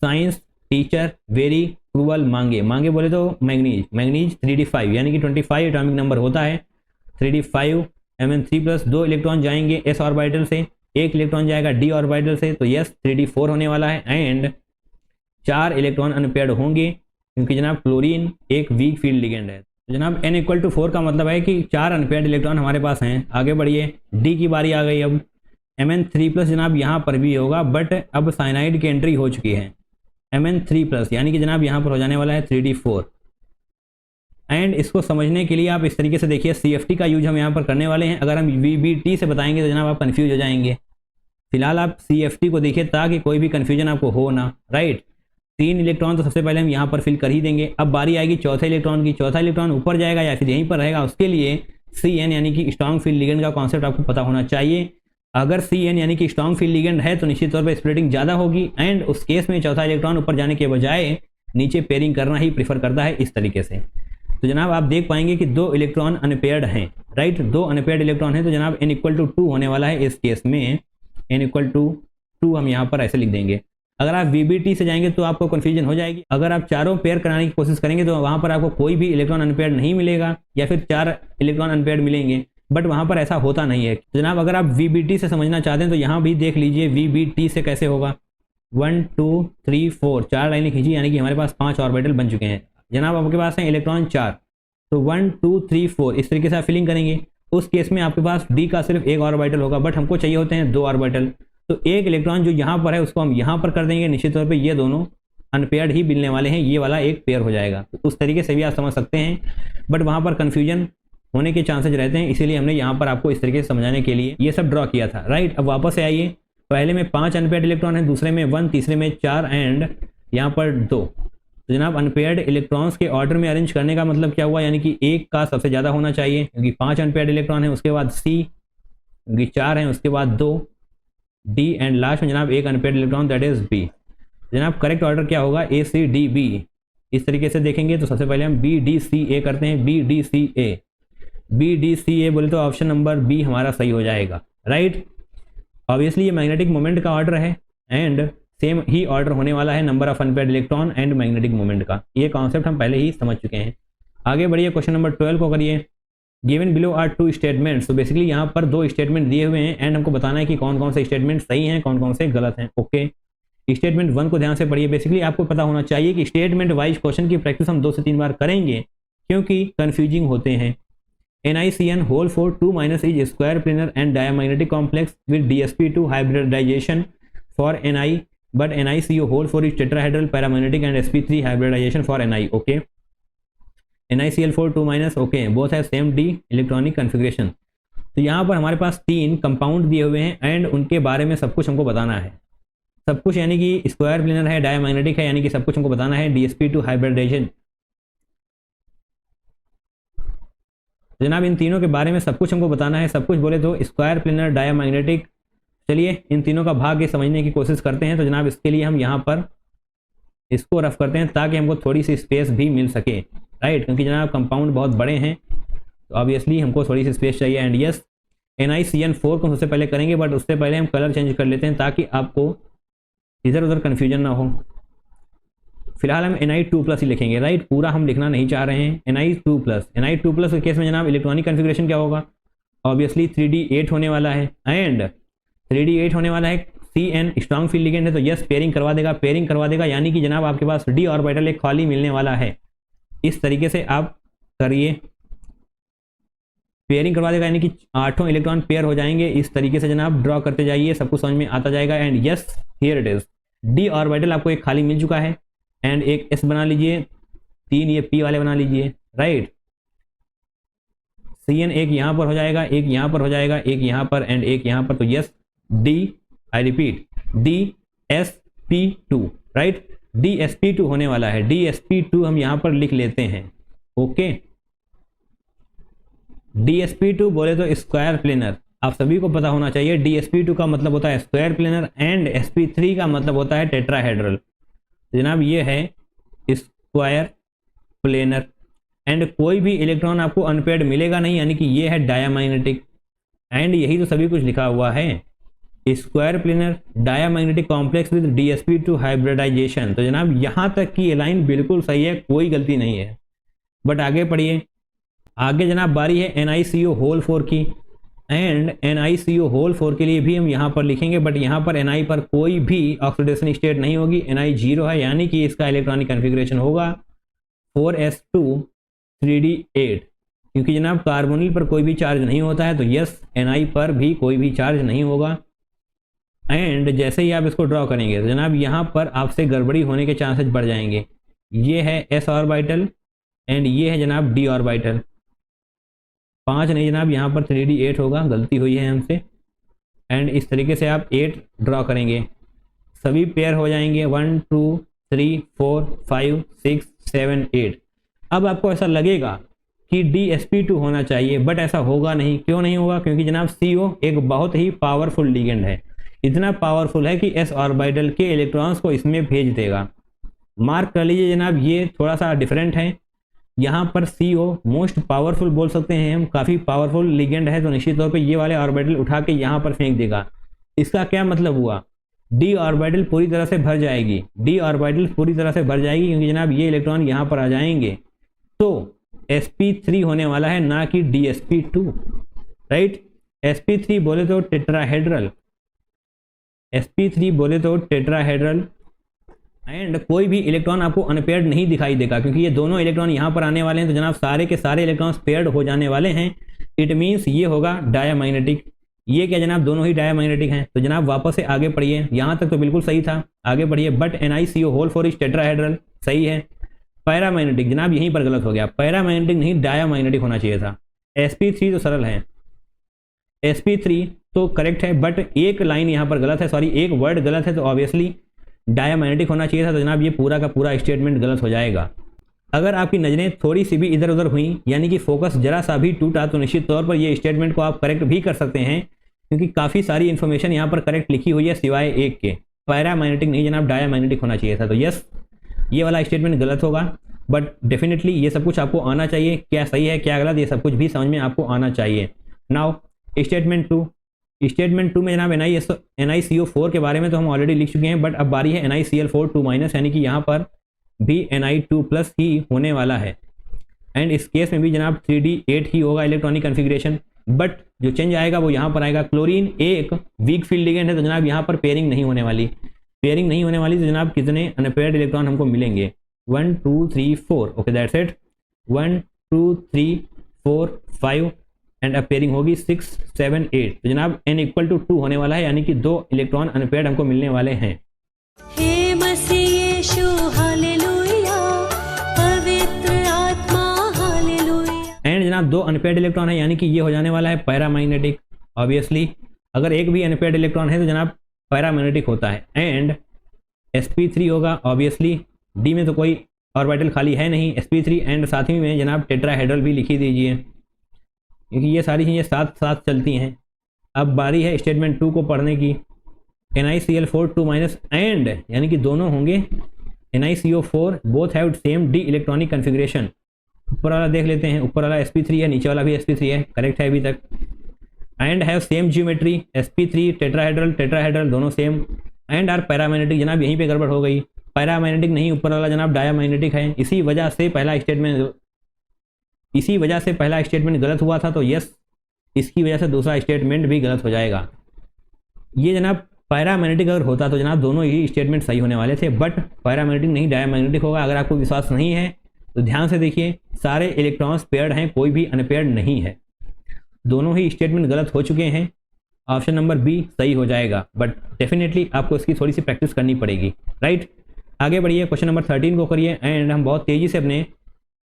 Science teacher very cruel मांगे बोले तो मैग्नीज 3D5 यानी कि 25 एटॉमिक नंबर होता है। 3D5 Mn3+, 2 इलेक्ट्रॉन जाएंगे s ऑर्बिटल से, 1 इलेक्ट्रॉन जाएगा d ऑर्बिटल से, तो यस 3D4 होने वाला है। एंड 4 इलेक्ट्रॉन अनपेयर्ड होंगे, क्योंकि जनाब क्लोरीन एक वीक फील्ड लिगेंड है। तो जनाब n=4 का मतलब है कि 4 अनपेयर्ड इलेक्ट्रॉन हमारे पास हैं। आगे बढ़िए, डी की बारी आ गई। अब Mn3+ जनाब यहाँ पर भी होगा, बट अब साइनाइड की एंट्री हो चुकी है। Mn3+ यानी कि जनाब यहाँ पर हो जाने वाला है 3D4। एंड इसको समझने के लिए आप इस तरीके से देखिए, CFT का यूज हम यहाँ पर करने वाले हैं। अगर हम VBT से बताएंगे तो जनाब आप कंफ्यूज हो जाएंगे। फिलहाल आप CFT को देखिए ताकि कोई भी कंफ्यूजन आपको हो ना, राइट। 3 इलेक्ट्रॉन तो सबसे पहले हम यहाँ पर फिल कर ही देंगे। अब बारी आएगी चौथे इलेक्ट्रॉन की। चौथा इलेक्ट्रॉन ऊपर जाएगा या फिर यहीं पर रहेगा, उसके लिए CN यानी कि स्ट्रॉन्ग फील्ड लिगेंड का कॉन्सेप्ट आपको पता होना चाहिए। अगर CN यानी कि स्ट्रॉन्ग फील्ड लिगेंड है तो निश्चित तौर पर स्प्लिटिंग ज़्यादा होगी, एंड उस केस में चौथा इलेक्ट्रॉन ऊपर जाने के बजाय नीचे पेयरिंग करना ही प्रीफर करता है, इस तरीके से। तो जनाब आप देख पाएंगे कि 2 इलेक्ट्रॉन अनपेयर्ड हैं, राइट। 2 अनपेयर्ड इलेक्ट्रॉन हैं, तो जनाब n=2 होने वाला है इस केस में। n=2 हम यहाँ पर ऐसे लिख देंगे। अगर आप VBT से जाएंगे तो आपको कन्फ्यूजन हो जाएगी। अगर आप चारों पेयर कराने की कोशिश करेंगे तो वहाँ पर आपको कोई भी इलेक्ट्रॉन अनपेयर्ड नहीं मिलेगा, या फिर 4 इलेक्ट्रॉन अनपेयर्ड मिलेंगे, बट वहाँ पर ऐसा होता नहीं है। तो जनाब अगर आप VBT से समझना चाहते हैं तो यहाँ भी देख लीजिए VBT से कैसे होगा। 1 2 3 4 4 लाइनें खींची, यानी कि हमारे पास 5 ऑर्बिटल बन चुके हैं। जनाब आपके पास है इलेक्ट्रॉन 4, तो 1 2 3 4 इस तरीके से आप फिलिंग करेंगे। उस केस में आपके पास D का सिर्फ 1 ऑर्बिटल होगा, बट हमको चाहिए होते हैं 2 ऑर्बिटल, तो 1 इलेक्ट्रॉन जो यहाँ पर है उसको हम यहाँ पर कर देंगे। निश्चित तौर पे ये दोनों अनपेयर्ड ही मिलने वाले हैं, ये वाला एक पेयर हो जाएगा। तो उस तरीके से भी आप समझ सकते हैं, बट वहाँ पर कन्फ्यूजन होने के चांसेज रहते हैं, इसीलिए हमने यहाँ पर आपको इस तरीके से समझाने के लिए ये सब ड्रॉ किया था, राइट। अब वापस से आइए, पहले में 5 अनपेयर्ड इलेक्ट्रॉन है, दूसरे में 1, तीसरे में 4 एंड यहाँ पर 2। तो जनाब अनपेयर्ड इलेक्ट्रॉन्स के ऑर्डर में अरेंज करने का मतलब क्या हुआ, यानी कि 1 का सबसे ज़्यादा होना चाहिए, क्योंकि 5 अनपेयर्ड इलेक्ट्रॉन है, उसके बाद C, क्योंकि 4 हैं, उसके बाद 2 D, एंड लास्ट में जनाब 1 unpaired electron, that is B। जनाब करेक्ट ऑर्डर क्या होगा, ACDB। इस तरीके से देखेंगे तो सबसे पहले हम BDCA करते हैं, BDCA बोले तो ऑप्शन नंबर B हमारा सही हो जाएगा, राइट। ऑब्वियसली ये मैग्नेटिक मोमेंट का ऑर्डर है, एंड सेम ही ऑर्डर होने वाला है number of unpaired electron and magnetic moment का। ये कॉन्सेप्ट हम पहले ही समझ चुके हैं। आगे बढ़िए, क्वेश्चन नंबर 12 को करिए। Given below are 2 statements. तो बेसिकली यहाँ पर 2 स्टेटमेंट दिए हुए हैं, एंड हमको बताना है कि कौन कौन से स्टेटमेंट सही हैं, कौन कौन से गलत हैं। ओके, स्टेटमेंट 1 को ध्यान से पढ़िए। बेसिकली आपको पता होना चाहिए कि स्टेटमेंट वाइज क्वेश्चन की प्रैक्टिस हम 2 से 3 बार करेंगे, क्योंकि कन्फ्यूजिंग होते हैं। NiCN whole 4 2- is square planar and diamagnetic complex with DsP2 hybridization for Ni, but NiCO whole 4 is tetrahedral paramagnetic and sp3 hybridization for Ni. Okay, NiCl4 2-, okay, both have same d electronic configuration। तो यहाँ पर हमारे पास 3 compound दिए हुए हैं, and उनके बारे में सब कुछ हमको बताना है। सब कुछ यानी कि स्क्वायर प्लेनर है, डायमैग्नेटिक है, यानी कि सब कुछ हमको बताना है। DsP2 हाइब्रिडाइजेशन, जनाब इन तीनों के बारे में सब कुछ हमको बताना है। सब कुछ बोले तो स्क्वायर प्लेनर, डायमैग्नेटिक। चलिए इन तीनों का भाग ये समझने की कोशिश करते हैं। तो जनाब इसके लिए हम यहाँ पर इसको रफ करते हैं ताकि हमको थोड़ी सी स्पेस भी मिल सके, राइट, क्योंकि जनाब कंपाउंड बहुत बड़े हैं, तो ऑब्वियसली हमको थोड़ी सी स्पेस चाहिए। एंड यस, NiCN4 को सबसे पहले करेंगे, बट उससे पहले हम कलर चेंज कर लेते हैं ताकि आपको इधर उधर कन्फ्यूजन ना हो। फिलहाल हम Ni2+ ही लिखेंगे, राइट, पूरा हम लिखना नहीं चाह रहे हैं। Ni2+ के केस में जनाब इलेक्ट्रॉनिक कन्फिग्रेशन क्या होगा, ऑब्वियसली 3D8 होने वाला है, एंड 3D8 होने वाला है। CN स्ट्रॉन्ग फील्ड लिगेंड है, तो यस पेयरिंग करवा देगा, यानी कि जनाब आपके पास D ऑर्बिटल एक खाली मिलने वाला है। इस तरीके से आप करिए, पेयरिंग करवा देगा, यानी कि 8 इलेक्ट्रॉन पेयर हो जाएंगे। इस तरीके से जनाब ड्रॉ करते जाइए, सब कुछ समझ में आता जाएगा। And yes, here it is, D orbital आपको एक खाली मिल चुका है, एंड एक S बना लीजिए, 3 ये P वाले बना लीजिए, राइट। Cn एक यहाँ पर हो जाएगा, एक यहाँ पर हो जाएगा, एक यहाँ पर एंड एक यहाँ पर, तो yes D, I repeat DsP2, right, DsP2 होने वाला है। DsP2 हम यहाँ पर लिख लेते हैं। ओके, DsP2 बोले तो स्क्वायर प्लेनर, आप सभी को पता होना चाहिए। DsP2 का मतलब होता है स्क्वायर प्लेनर एंड sp3 का मतलब होता है टेट्राहेड्रल। जनाब ये है स्क्वायर प्लेनर एंड कोई भी इलेक्ट्रॉन आपको अनपेयर्ड मिलेगा नहीं, यानी कि ये है डायामैग्नेटिक एंड यही तो सभी कुछ लिखा हुआ है, square planar diamagnetic complex with DsP2 hybridisation. तो जनाब यहाँ तक की ये लाइन बिल्कुल सही है, कोई गलती नहीं है। बट आगे पढ़िए, आगे जनाब बारी है NiCO होल 4 की एंड NiCO होल 4 के लिए भी हम यहाँ पर लिखेंगे, बट यहाँ पर Ni पर कोई भी ऑक्सीडेशन स्टेट नहीं होगी, Ni 0 है, यानी कि इसका इलेक्ट्रॉनिक कन्फिग्रेशन होगा 4s2 3d8, क्योंकि जनाब कार्बोनिल पर कोई भी चार्ज नहीं होता है, तो यस Ni पर भी कोई भी चार्ज नहीं होगा। एंड जैसे ही आप इसको ड्रॉ करेंगे तो जनाब यहाँ पर आपसे गड़बड़ी होने के चांसेस बढ़ जाएंगे। ये है s ऑर्बिटल एंड ये है जनाब d ऑर्बिटल, 5 नहीं जनाब, यहाँ पर 3d8 होगा, गलती हुई है हमसे। एंड इस तरीके से आप 8 ड्रॉ करेंगे, सभी पेयर हो जाएंगे 1 2 3 4 5 6 7 8। अब आपको ऐसा लगेगा कि DsP2 होना चाहिए, बट ऐसा होगा नहीं। क्यों नहीं होगा? क्योंकि जनाब CO एक बहुत ही पावरफुल लिगेंड है, इतना पावरफुल है कि s ऑर्बिटल के इलेक्ट्रॉन्स को इसमें भेज देगा। मार्क कर लीजिए जनाब, ये थोड़ा सा डिफरेंट है। यहाँ पर CO मोस्ट पावरफुल बोल सकते हैं हम, काफ़ी पावरफुल लिगेंड है, तो निश्चित तौर पे ये वाले ऑर्बिटल उठा के यहाँ पर फेंक देगा। इसका क्या मतलब हुआ? d ऑर्बिटल पूरी तरह से भर जाएगी, d ऑर्बिटल पूरी तरह से भर जाएगी, क्योंकि जनाब ये इलेक्ट्रॉन यहाँ पर आ जाएंगे, तो sp3 होने वाला है, ना कि DsP2, राइट। sp3 बोले तो टेट्राहेड्रल, sp3 बोले तो टेट्राहेड्रल एंड कोई भी इलेक्ट्रॉन आपको अनपेयर्ड नहीं दिखाई देगा, क्योंकि ये दोनों इलेक्ट्रॉन यहाँ पर आने वाले हैं, तो जनाब सारे के सारे इलेक्ट्रॉन्स पेयर्ड हो जाने वाले हैं। इट मीन्स ये होगा डायामैग्नेटिक। ये क्या जनाब, दोनों ही डायामैग्नेटिक हैं। तो जनाब वापस से आगे पढ़िए, यहाँ तक तो बिल्कुल सही था, आगे पढ़िए। But NiCO whole 4 is tetrahedral, सही है। पैरामैग्नेटिक, जनाब यहीं पर गलत हो गया, पैरामैग्नेटिक नहीं डायामैग्नेटिक होना चाहिए था। sp3 तो सरल है, sp3 तो करेक्ट है, बट एक लाइन यहाँ पर गलत है, सॉरी एक वर्ड गलत है, तो ऑब्वियसली डायामैग्नेटिक होना चाहिए था। तो जनाब ये पूरा का पूरा स्टेटमेंट गलत हो जाएगा। अगर आपकी नज़रें थोड़ी सी भी इधर उधर हुई, यानी कि फोकस जरा सा भी टूटा, तो निश्चित तौर पर ये स्टेटमेंट को आप करेक्ट भी कर सकते हैं, क्योंकि काफ़ी सारी इन्फॉर्मेशन यहाँ पर करेक्ट लिखी हुई है सिवाय एक के। पैरामैग्नेटिक नहीं जनाब, डायामैग्नेटिक होना चाहिए था। तो यस, ये वाला स्टेटमेंट गलत होगा, बट डेफिनेटली ये सब कुछ आपको आना चाहिए, क्या सही है क्या गलत, ये सब कुछ भी समझ में आपको आना चाहिए। नाउ स्टेटमेंट 2, स्टेटमेंट 2 में जनाब NiCO4 के बारे में तो हम ऑलरेडी लिख चुके हैं, बट अब बारी है NiCl4 2-, यानी कि यहाँ पर भी Ni2+ ही होने वाला है। एंड इस केस में भी जनाब 3d8 ही होगा इलेक्ट्रॉनिक कन्फिग्रेशन, बट जो चेंज आएगा वो यहाँ पर आएगा। क्लोरीन एक वीक फील्ड लिगेंड है, तो जनाब यहाँ पर पेयरिंग नहीं होने वाली, पेयरिंग नहीं होने वाली, तो जनाब कितने अनपेयर्ड इलेक्ट्रॉन हमको मिलेंगे? 1 2 3 4, ओके दैट्स इट। 1 2 3 4 5 एंड अब पेयरिंग होगी 6 7 8, तो जनाब n = 2 होने वाला है, यानी कि 2 इलेक्ट्रॉन अनपेयर्ड हमको मिलने वाले हैं। हे मसीह यीशु हालेलुया, पवित्र आत्मा हालेलुया। एंड जनाब 2 अनपेयर्ड इलेक्ट्रॉन है, यानी कि ये हो जाने वाला है पैरामैग्नेटिक। ऑब्वियसली अगर एक भी अनपेयर्ड इलेक्ट्रॉन है तो जनाब पैरामैग्नेटिक होता है। एंड sp3 होगा, ऑब्वियसली d में तो कोई ऑर्बिटल खाली है नहीं, sp3 एंड साथ ही में जनाब टेट्राहेड्रल भी लिखी दीजिए, क्योंकि ये सारी चीज़ें साथ साथ चलती हैं। अब बारी है स्टेटमेंट 2 को पढ़ने की। NiCl4 2- एंड यानी कि दोनों होंगे NiCO4 both have same D electronic configuration. ऊपर वाला देख लेते हैं, ऊपर वाला sp3 है, नीचे वाला भी sp3 है, करेक्ट है अभी तक। And have same geometry, sp3 tetrahedral tetrahedral दोनों सेम। एंड आर पैरामैग्नेटिक, जनाब यहीं पे गड़बड़ हो गई, पैरामैग्नेटिक नहीं, ऊपर वाला जनाब डायामैग्नेटिक है। इसी वजह से पहला स्टेटमेंट गलत हुआ था, तो यस इसकी वजह से दूसरा स्टेटमेंट भी गलत हो जाएगा। ये जनाब पैरामैग्नेटिक अगर होता तो जनाब दोनों ही स्टेटमेंट सही होने वाले थे, बट पैरामैग्नेटिक नहीं डायामैग्नेटिक होगा। अगर आपको विश्वास नहीं है तो ध्यान से देखिए, सारे इलेक्ट्रॉन्स पेयर्ड हैं, कोई भी अनपेयर्ड नहीं है। दोनों ही स्टेटमेंट गलत हो चुके हैं, ऑप्शन नंबर बी सही हो जाएगा, बट डेफिनेटली आपको इसकी थोड़ी सी प्रैक्टिस करनी पड़ेगी, राइट। आगे बढ़िए, क्वेश्चन नंबर 13 को करिए एंड हम बहुत तेज़ी से अपने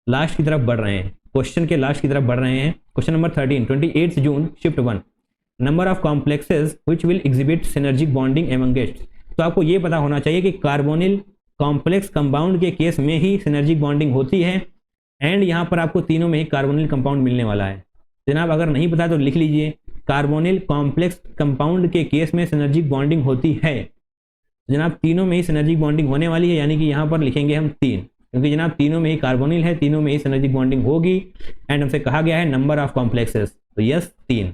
लास्ट की तरफ बढ़ रहे हैं, क्वेश्चन के लास्ट की तरफ बढ़ रहे हैं। Question number 13, 28 June shift 1, number of complexes which will exhibit synergic bonding among gates. तो आपको ये पता होना चाहिए कि कार्बोनिल कॉम्प्लेक्स कंपाउंड के केस में ही सिनर्जिक बॉन्डिंग होती है, एंड यहाँ पर आपको तीनों में ही कार्बोनिल कंपाउंड मिलने वाला है। जनाब अगर नहीं पता तो लिख लीजिए, कार्बोनिल कॉम्प्लेक्स कंपाउंड के केस में सिनर्जिक बॉन्डिंग होती है। जनाब तीनों में ही सिनर्जिक बॉन्डिंग होने वाली है, यानी कि यहाँ पर लिखेंगे हम 3, क्योंकि जनाब तीनों में ही कार्बोनिल है, तीनों में ही सिनर्जिक बॉन्डिंग होगी, एंड हमसे कहा गया है नंबर ऑफ कॉम्प्लेक्सेस, तो yes 3,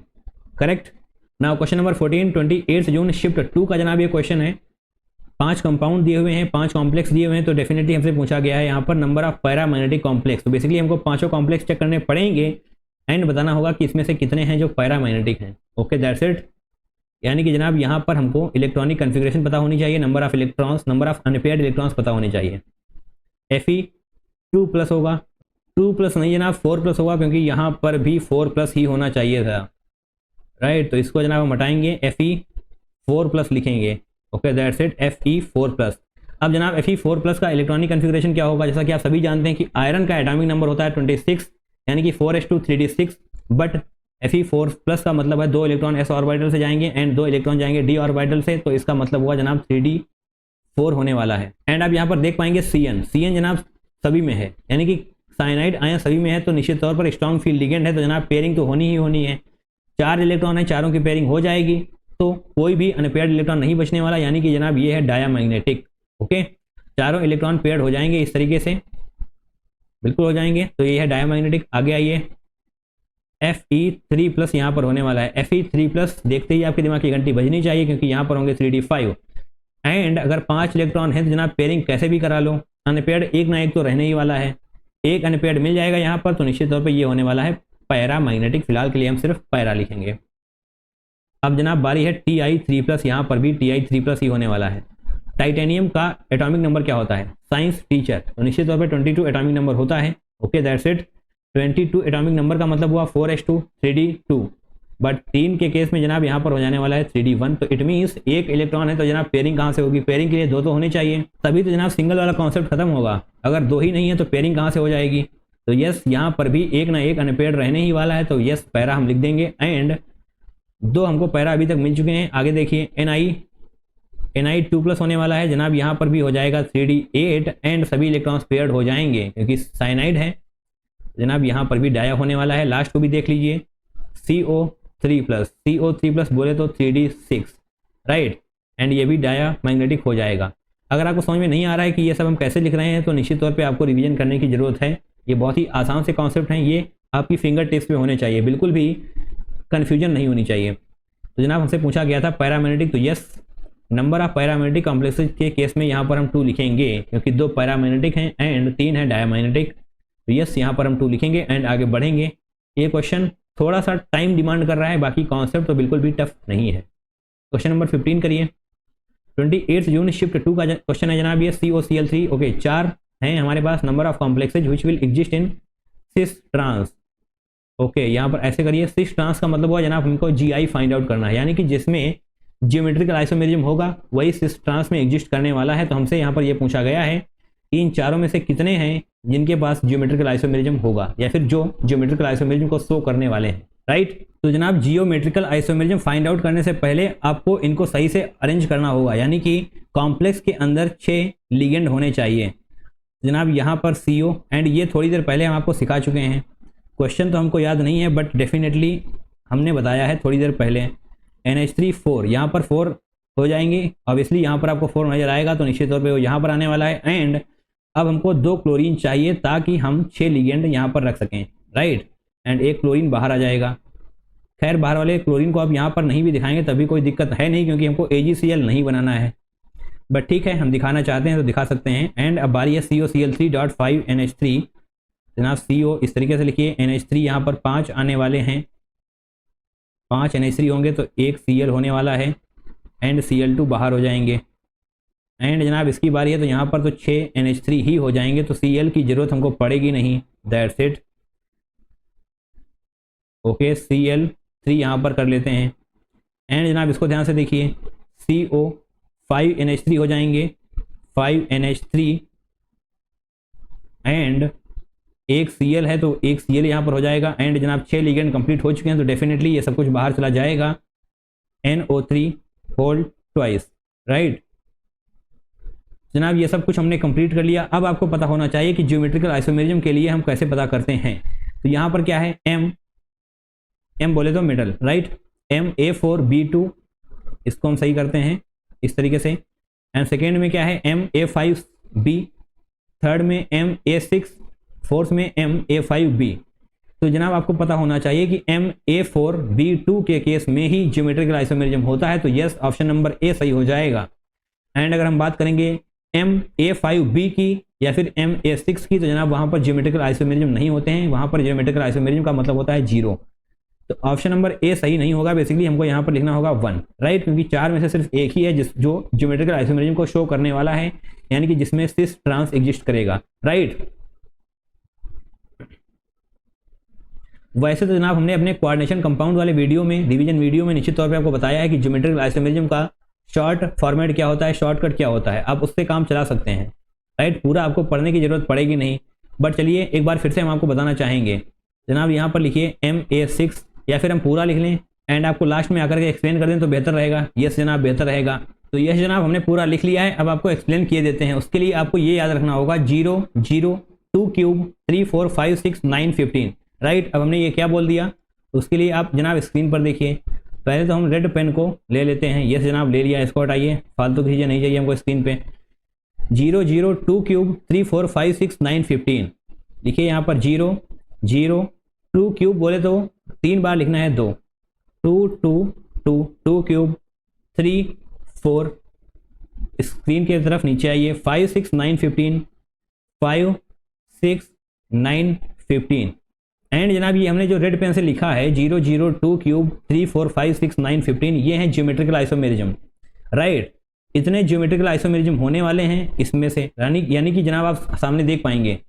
correct. Now question number 14, 28 June shift 2 का जनाब ये क्वेश्चन है। 5 कंपाउंड दिए हुए हैं, 5 कॉम्प्लेक्स दिए हुए हैं, तो डेफिनेटली हमसे पूछा गया है यहाँ पर नंबर ऑफ पैरामैग्नेटिक कॉम्प्लेक्स। तो बेसिकली हमको 5 कॉम्प्लेक्स चेक करने पड़ेंगे एंड बताना होगा कि इसमें से कितने हैं जो पैरामैग्नेटिक हैं। Okay that's it. यानी कि जनाब यहाँ पर हमको इलेक्ट्रॉनिक कन्फिग्रेशन पता होनी चाहिए, number of electrons, number of unpaired electrons पता होने चाहिए। Fe 2+ होगा, 2+ नहीं जनाब 4+ होगा, क्योंकि यहाँ पर भी 4+ ही होना चाहिए था, राइट। तो इसको जनाब हम हटाएंगे, Fe 4+ लिखेंगे। Okay that's it, Fe 4+। अब जनाब Fe 4+ का इलेक्ट्रॉनिक कन्फिग्रेशन क्या होगा, जैसा कि आप सभी जानते हैं कि आयरन का एटॉमिक नंबर होता है 26, यानी कि 4s2 3d6, बट Fe 4+ का मतलब है 2 इलेक्ट्रॉन s ऑर्बिटल से जाएंगे एंड 2 इलेक्ट्रॉन जाएंगे d ऑर्बिटल से, तो इसका मतलब हुआ जनाब 3d4 होने वाला है। एंड आप यहाँ पर देख पाएंगे Cn जनाब सभी में है, यानी कि साइनाइड आयन सभी में है, तो निश्चित तौर पर स्ट्रॉन्ग फील्ड लिगेंड है, तो जनाब पेयरिंग तो होनी ही होनी है। 4 इलेक्ट्रॉन है, चारों की पेयरिंग हो जाएगी, तो कोई भी अनपेयर्ड इलेक्ट्रॉन नहीं बचने वाला, यानी कि जनाब ये है डायामैग्नेटिक। ओके, चारों इलेक्ट्रॉन पेयर्ड हो जाएंगे इस तरीके से, बिल्कुल हो जाएंगे, तो ये है डायामैग्नेटिक। आगे आइए, Fe3+ यहाँ पर होने वाला है। Fe3+ देखते ही आपके दिमाग की घंटी बजनी चाहिए, क्योंकि यहाँ पर होंगे 3d5, एंड अगर 5 इलेक्ट्रॉन है तो जनाब पेयरिंग कैसे भी करा लो, अनपेयर्ड एक ना एक तो रहने ही वाला है, एक अनपेयर्ड मिल जाएगा यहाँ पर, तो निश्चित तौर पर ये होने वाला है पैरामैग्नेटिक। फिलहाल के लिए हम सिर्फ पैरा लिखेंगे। अब जनाब बारी है Ti3+, यहाँ पर भी Ti3+ ही होने वाला है। टाइटेनियम का एटॉमिक नंबर क्या होता है, साइंस टीचर, तो निश्चित तौर पर 22 एटॉमिक नंबर होता है। Okay that's it, 22 atomic number का मतलब हुआ 4s2 3d2, बट 3 के केस में जनाब यहाँ पर हो जाने वाला है 3d1, तो इट मीन्स एक इलेक्ट्रॉन है, तो जनाब पेयरिंग कहाँ से होगी, पेयरिंग के लिए 2 तो होने चाहिए, तभी तो जनाब सिंगल वाला कॉन्सेप्ट खत्म होगा। अगर 2 ही नहीं है तो पेयरिंग कहाँ से हो जाएगी, तो यस यहाँ पर भी एक ना एक अनपेयर्ड रहने ही वाला है, तो यस पैरा हम लिख देंगे। एंड 2 हमको पैरा अभी तक मिल चुके हैं। आगे देखिए Ni2+ होने वाला है जनाब, यहाँ पर भी हो जाएगा 3d8 एंड सभी इलेक्ट्रॉन्स पेयर्ड हो जाएंगे, क्योंकि साइनाइड है जनाब, यहाँ पर भी डाया होने वाला है। लास्ट को भी देख लीजिए, CO3+ बोले तो 3d6, राइट, एंड ये भी डाया मैग्नेटिक हो जाएगा। अगर आपको समझ में नहीं आ रहा है कि ये सब हम कैसे लिख रहे हैं, तो निश्चित तौर पे आपको रिवीजन करने की जरूरत है। ये बहुत ही आसान से कॉन्सेप्ट हैं, ये आपकी फिंगर टिप्स पे होने चाहिए, बिल्कुल भी कन्फ्यूजन नहीं होनी चाहिए। तो जनाब हमसे पूछा गया था पैरामैग्नेटिक, तो yes number of paramagnetic complexes के केस में यहाँ पर हम 2 लिखेंगे, क्योंकि 2 पैरामैग्नेटिक हैं एंड 3 है डायामैग्नेटिक, तो यस यहाँ पर हम 2 लिखेंगे एंड आगे बढ़ेंगे। ये क्वेश्चन थोड़ा सा टाइम डिमांड कर रहा है, बाकी कॉन्सेप्ट तो बिल्कुल भी टफ नहीं है। क्वेश्चन नंबर 15 करिए। 28 जून शिफ्ट 2 का क्वेश्चन है जनाब, ये COCl3। ओके, 4 हैं हमारे पास number of complexes which will exist in cis trans. Okay, यहाँ पर ऐसे करिए, सिस ट्रांस का मतलब हुआ जनाब हमको GI फाइंड आउट करना है, यानी कि जिसमें जियोमेट्रिकल आइसोमेरिज्म होगा वही सिस ट्रांस में एग्जिस्ट करने वाला है। तो हमसे यहाँ पर ये पूछा गया है कि इन चारों में से कितने हैं जिनके पास जियोमेट्रिकल आइसोमेरिज्म होगा, या फिर जो जियोमेट्रिकल आइसोमेरिज्म को शो करने वाले हैं, राइट। तो जनाब जियोमेट्रिकल आइसोमेरिज्म फाइंड आउट करने से पहले आपको इनको सही से अरेंज करना होगा, यानी कि कॉम्प्लेक्स के अंदर 6 लिगेंड होने चाहिए। जनाब यहाँ पर CO, एंड ये थोड़ी देर पहले हम आपको सिखा चुके हैं, क्वेश्चन तो हमको याद नहीं है बट डेफिनेटली हमने बताया है थोड़ी देर पहले। NH3 यहाँ पर 4 हो जाएंगे, ऑब्वियसली यहाँ पर आपको 4 नजर आएगा, तो निश्चित तौर पे वो यहाँ पर आने वाला है। एंड अब हमको 2 क्लोरीन चाहिए ताकि हम 6 लिगेंड यहाँ पर रख सकें, राइट, एंड 1 क्लोरीन बाहर आ जाएगा। खैर बाहर वाले क्लोरीन को आप यहाँ पर नहीं भी दिखाएंगे तभी कोई दिक्कत है नहीं, क्योंकि हमको AgCl नहीं बनाना है, बट ठीक है हम दिखाना चाहते हैं तो दिखा सकते हैं। एंड अब बारी है COCl3.5 NH3। जनाब CO इस तरीके से लिखिए, NH3 यहाँ पर 5 आने वाले हैं, 5 NH3 होंगे तो 1 Cl होने वाला है एंड Cl2 बाहर हो जाएंगे। एंड जनाब इसकी बारी है तो यहाँ पर तो 6 NH3 ही हो जाएंगे, तो Cl की जरूरत हमको पड़ेगी नहीं, दैट्स इट। ओके, Cl3 यहाँ पर कर लेते हैं। एंड जनाब इसको ध्यान से देखिए, CO 5 NH3 हो जाएंगे, 5 NH3 एंड एक Cl है तो एक Cl यहाँ पर हो जाएगा। एंड जनाब 6 लिगेंड कंप्लीट हो चुके हैं तो डेफिनेटली ये सब कुछ बाहर चला जाएगा, NO3 होल ट्वाइस, राइट। जनाब ये सब कुछ हमने कंप्लीट कर लिया। अब आपको पता होना चाहिए कि ज्योमेट्रिकल आइसोमेरिज्म के लिए हम कैसे पता करते हैं। तो यहाँ पर क्या है, M बोले तो मिडल, राइट, MA4B2, इसको हम सही करते हैं इस तरीके से। एंड सेकेंड में क्या है, MA5B, थर्ड में MA6, फोर्थ में MA5B। तो जनाब आपको पता होना चाहिए कि MA4B2 के केस में ही ज्योमेट्रिकल आइसोमेरिज्म होता है, तो यस ऑप्शन नंबर ए सही हो जाएगा। एंड अगर हम बात करेंगे MA5B की या फिर MA6 की, तो जनाब वहाँ पर ज्योमेट्रिकल आइसोमेरिज्म नहीं होते हैं, वहाँ पर ज्योमेट्रिकल आइसोमेरिज्म का मतलब होता है 0। तो ऑप्शन नंबर ए सही नहीं होगा, बेसिकली हमको यहाँ पर लिखना होगा 1, राइट, क्योंकि 4 में से सिर्फ एक ही है जो ज्योमेट्रिकल आइसोमेरिज्म को शो करने वाला है, यानी कि जिसमें सिस ट्रांस एग्जिस्ट करेगा, राइट। वैसे तो जनाब हमने अपने कोऑर्डिनेशन कंपाउंड वाले वीडियो में, रिवीजन वीडियो में निश्चित तौर पे आपको बताया है कि ज्योमेट्रिकल आइसोमेरिज्म का शॉर्ट फॉर्मेट क्या होता है, शॉर्टकट क्या होता है, आप उससे काम चला सकते हैं, राइट। पूरा आपको पढ़ने की जरूरत पड़ेगी नहीं, बट चलिए एक बार फिर से हम आपको बताना चाहेंगे। जनाब यहाँ पर लिखिए MA6, या फिर हम पूरा लिख लें एंड आपको लास्ट में आकर के एक्सप्लेन कर दें तो बेहतर रहेगा। यस जनाब बेहतर रहेगा। तो यस जनाब हमने पूरा लिख लिया है, अब आपको एक्सप्लेन किए देते हैं। उसके लिए आपको ये याद रखना होगा 0 0 2 क्यूब 3 4 5 6 9 15, राइट। अब हमने ये क्या बोल दिया, उसके लिए आप जनाब स्क्रीन पर देखिए। पहले तो हम रेड पेन को ले लेते हैं। यस जनाब ले लिया, इसको हटाइए, फालतू की चीज़ें नहीं चाहिए हमको स्क्रीन पे। 0 0 2 क्यूब 3 4 5 6 9 15 लिखिए यहाँ पर। 0 0 2 क्यूब बोले तो 3 बार लिखना है 2, 2 2 2 2 क्यूब 3 4, स्क्रीन की तरफ नीचे आइए, 5 6 9 15 5 6 9 15। एंड जनाब ये हमने जो रेड पेन से लिखा है 0 0 2 क्यूब 3 4 5 6 9 15, ये है ज्योमेट्रिकल आइसोमेरिज्म, राइट। इतने ज्योमेट्रिकल आइसोमेरिज्म होने वाले हैं इसमें से, यानी कि जनाब आप सामने देख पाएंगे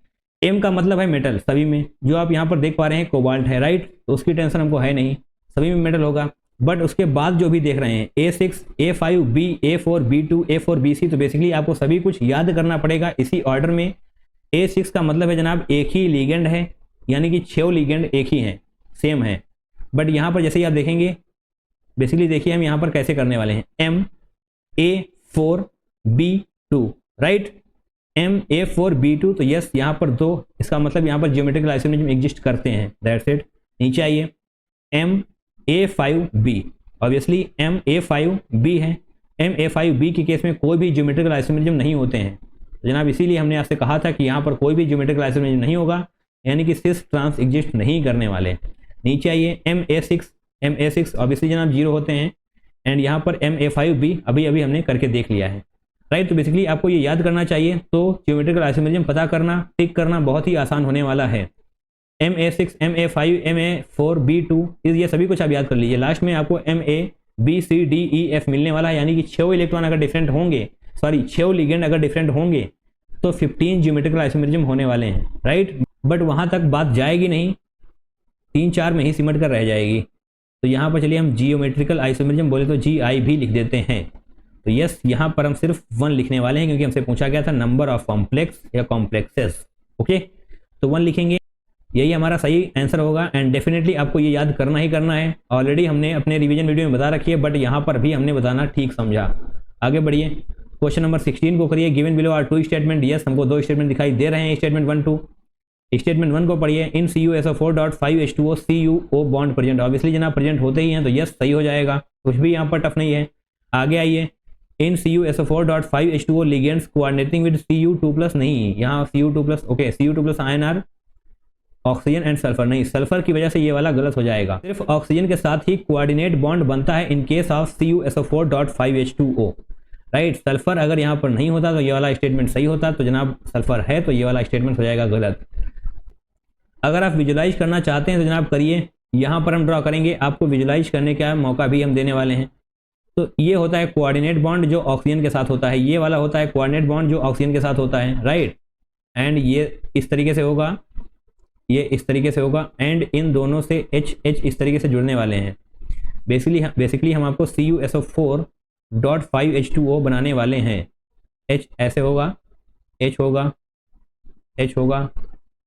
M का मतलब है मेटल, सभी में जो आप यहाँ पर देख पा रहे हैं कोबाल्ट है, राइट। तो उसकी टेंशन हमको है नहीं, सभी में मेटल होगा। बट उसके बाद जो भी देख रहे हैं A6 A5B A4B2 A4BC, तो बेसिकली आपको सभी कुछ याद करना पड़ेगा इसी ऑर्डर में। A6 का मतलब है जनाब एक ही लिगेंड है, यानी कि 6 लिगेंड एक ही हैं, सेम है। बट यहाँ पर जैसे ही आप देखेंगे, बेसिकली देखिए हम यहाँ पर कैसे करने वाले हैं, MA4B2, राइट, MA4B2। तो यस यहाँ पर 2, इसका मतलब यहाँ पर ज्योमेट्रिकल आइसोमेरिज्म एग्जिस्ट करते हैं, दैट्स इट। नीचे आइए, MA5B, ऑब्वियसली MA5B है। MA5B के केस में कोई भी ज्योमेट्रिकल आइसोमेरिज्म नहीं होते हैं, तो जनाब इसीलिए हमने आपसे कहा था कि यहाँ पर कोई भी ज्योमेट्रिकल आइसोमेरिज्म नहीं होगा, यानी कि सिस ट्रांस एग्जिस्ट नहीं करने वाले। नीचे आइए, MA6 ऑब्वियसली जनाब 0 होते हैं। एंड यहाँ पर MA5B अभी अभी हमने करके देख लिया है, राइट। तो बेसिकली आपको ये याद करना चाहिए, तो ज्योमेट्रिकल आइसोमेरिज्म पता करना, टिक करना बहुत ही आसान होने वाला है। MA6 MA5 MA4B2 ये सभी कुछ आप याद कर लीजिए। लास्ट में आपको MABCDEF मिलने वाला है, यानी कि 6 इलेक्ट्रॉन अगर डिफरेंट होंगे, 6 लिगेंड अगर डिफरेंट होंगे तो 15 ज्योमेट्रिकल आइसोमेरिज्म होने वाले हैं, राइट। बट वहाँ तक बात जाएगी नहीं, 3-4 में ही सिमट कर रह जाएगी। तो यहाँ पर चलिए हम जियोमेट्रिकल आइसोमेरिज्म बोले तो GI भी लिख देते हैं। तो यस यहाँ पर हम सिर्फ 1 लिखने वाले हैं, क्योंकि हमसे पूछा गया था नंबर ऑफ कॉम्प्लेक्स या कॉम्प्लेक्सेस, ओके। तो 1 लिखेंगे, यही हमारा सही आंसर होगा। एंड डेफिनेटली आपको ये याद करना ही करना है, ऑलरेडी हमने अपने रिवीजन वीडियो में बता रखी है, बट यहाँ पर भी हमने बताना ठीक समझा। आगे बढ़िए, क्वेश्चन नंबर 16 को करिए। Given below are 2 statement, yes हमको 2 स्टेटमेंट दिखाई दे रहे हैं। स्टेटमेंट 1 2, स्टेटमेंट 1 को पढ़िए। इन CuSO4.5H2O CuO bond present, obviously जनाब प्रेजेंट होते ही हैं, तो यस सही हो जाएगा, कुछ भी यहाँ पर टफ नहीं है। आगे आइए, इन CuSO4.5H2O ligands coordinating with Cu2+, नहीं यहाँ Cu2+, okay, Cu2+ ion are oxygen and sulphur, नहीं सल्फर की वजह से ये वाला गलत हो जाएगा। सिर्फ ऑक्सीजन के साथ ही कोऑर्डिनेट बॉन्ड बनता है in case of CuSO4.5H2O, right. Sulphur अगर यहाँ पर नहीं होता तो ये वाला स्टेटमेंट सही होता, तो जनाब सल्फर है तो ये वाला स्टेटमेंट हो जाएगा गलत। अगर आप विजुलाइज करना चाहते हैं तो जनाब करिए, यहाँ पर हम ड्रॉ करेंगे, आपको विजुलाइज करने का मौका भी हम देने वाले हैं। तो ये होता है कोऑर्डिनेट बॉन्ड जो ऑक्सीजन के साथ होता है, ये वाला होता है कोऑर्डिनेट बॉन्ड जो ऑक्सीजन के साथ होता है, राइट। एंड ये इस तरीके से होगा, ये इस तरीके से होगा, एंड इन दोनों से H इस तरीके से जुड़ने वाले हैं। बेसिकली हम आपको CuSO4.5H2O बनाने वाले हैं। H ऐसे होगा, H होगा, H होगा,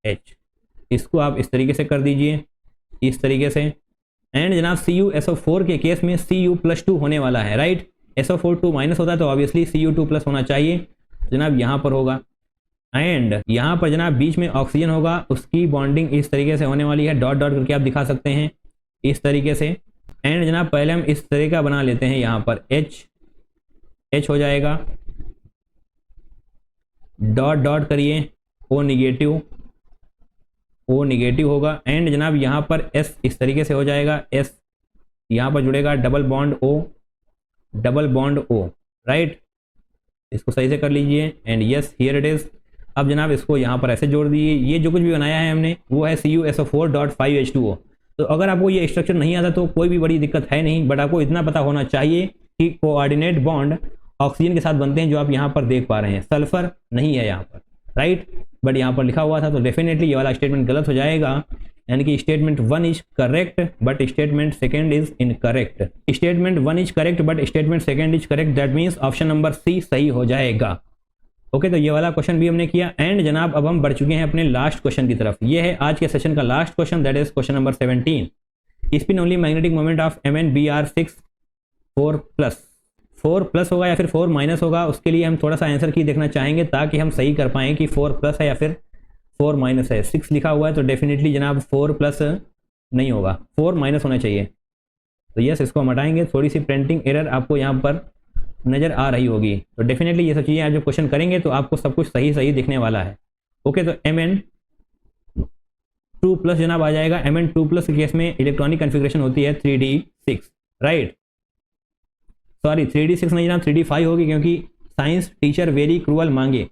H, इसको आप इस तरीके से कर दीजिए, इस तरीके से। एंड जनाब CuSO4 के केस में Cu+2 होने वाला है, राइट। SO4 2 माइनस होता है तो ऑब्वियसली Cu2+ होना चाहिए, जनाब यहाँ पर होगा। एंड यहाँ पर जनाब बीच में ऑक्सीजन होगा, उसकी बॉन्डिंग इस तरीके से होने वाली है, डॉट डॉट करके आप दिखा सकते हैं इस तरीके से। एंड जनाब पहले हम इस तरह का बना लेते हैं, यहाँ पर H हो जाएगा, डॉट डॉट करिए, O नेगेटिव होगा। एंड जनाब यहाँ पर S इस तरीके से हो जाएगा, S यहाँ पर जुड़ेगा, डबल बॉन्ड O, राइट। इसको सही से कर लीजिए and yes here it is. अब जनाब इसको यहाँ पर ऐसे जोड़ दीजिए, ये जो कुछ भी बनाया है हमने वो है CuSO4.5H2O। तो अगर आपको ये स्ट्रक्चर नहीं आता तो कोई भी बड़ी दिक्कत है नहीं, बट आपको इतना पता होना चाहिए कि कोऑर्डिनेट बॉन्ड ऑक्सीजन के साथ बनते हैं, जो आप यहाँ पर देख पा रहे हैं। सल्फर नहीं है यहाँ पर, राइट, बट यहाँ पर लिखा हुआ था, तो डेफिनेटली ये वाला स्टेटमेंट गलत हो जाएगा। यानी कि statement 1 is correct but statement 2 is incorrect. Statement 1 is correct but statement 2 is correct, that means option number C सही हो जाएगा। ओके, तो ये वाला क्वेश्चन भी हमने किया। एंड जनाब अब हम बढ़ चुके हैं अपने लास्ट क्वेश्चन की तरफ। ये है आज के सेशन का last question, that is question number 17। Spin only magnetic moment of MnBr6 4+ होगा या फिर 4- होगा, उसके लिए हम थोड़ा सा आंसर की देखना चाहेंगे ताकि हम सही कर पाएँ कि 4+ है या फिर 4- है। 6 लिखा हुआ है तो डेफिनेटली जनाब 4+ नहीं होगा, 4- होना चाहिए। तो यस, इसको हम हटाएंगे। थोड़ी सी प्रिंटिंग एरर आपको यहाँ पर नज़र आ रही होगी, तो डेफिनेटली ये सब चीज़ें आप जब क्वेश्चन करेंगे तो आपको सब कुछ सही सही दिखने वाला है। ओके, तो Mn2+ जनाब आ जाएगा। Mn2+ के केस में इलेक्ट्रॉनिक कन्फिग्रेशन होती है 3d6, राइट। सॉरी 3d6 नहीं जनाब, 3d5 होगी, क्योंकि साइंस टीचर वेरी क्रूअल मांगे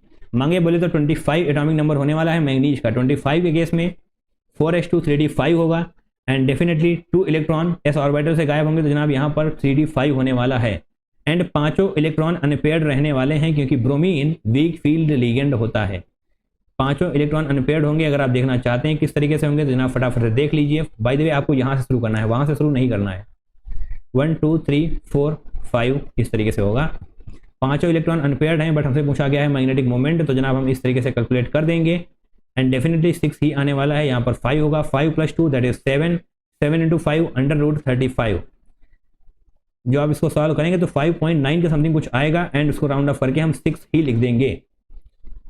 बोले तो 25 एटॉमिक नंबर होने वाला है मैग्नीज का। 25 के केस में 4s2 3d5 होगा and definitely 2 electron s orbital से गायब होंगे, तो जनाब यहाँ पर 3d5 होने वाला है। एंड 5 इलेक्ट्रॉन अनपेयर्ड रहने वाले हैं, क्योंकि ब्रोमीन वीक फील्ड लिगेंड होता है। 5 इलेक्ट्रॉन अनपेयर्ड होंगे। अगर आप देखना चाहते हैं किस तरीके से होंगे तो जनाब फटाफट से देख लीजिए। बाय द वे आपको यहाँ से शुरू करना है, वहाँ से शुरू नहीं करना है। 1 2 3 4 5 इस तरीके से होगा। 5 इलेक्ट्रॉन अनपेयर्ड हैं, बट हमसे पूछा गया है मैग्नेटिक मोमेंट, तो जनाब हम इस तरीके से कैलकुलेट कर देंगे। एंड डेफिनेटली 6 ही आने वाला है। यहाँ पर 5 होगा, 5+2 दैट इज 7, 7 × 5 √35। जो आप इसको सॉल्व करेंगे तो 5.9 के समथिंग कुछ आएगा एंड उसको राउंड ऑफ करके हम 6 ही लिख देंगे।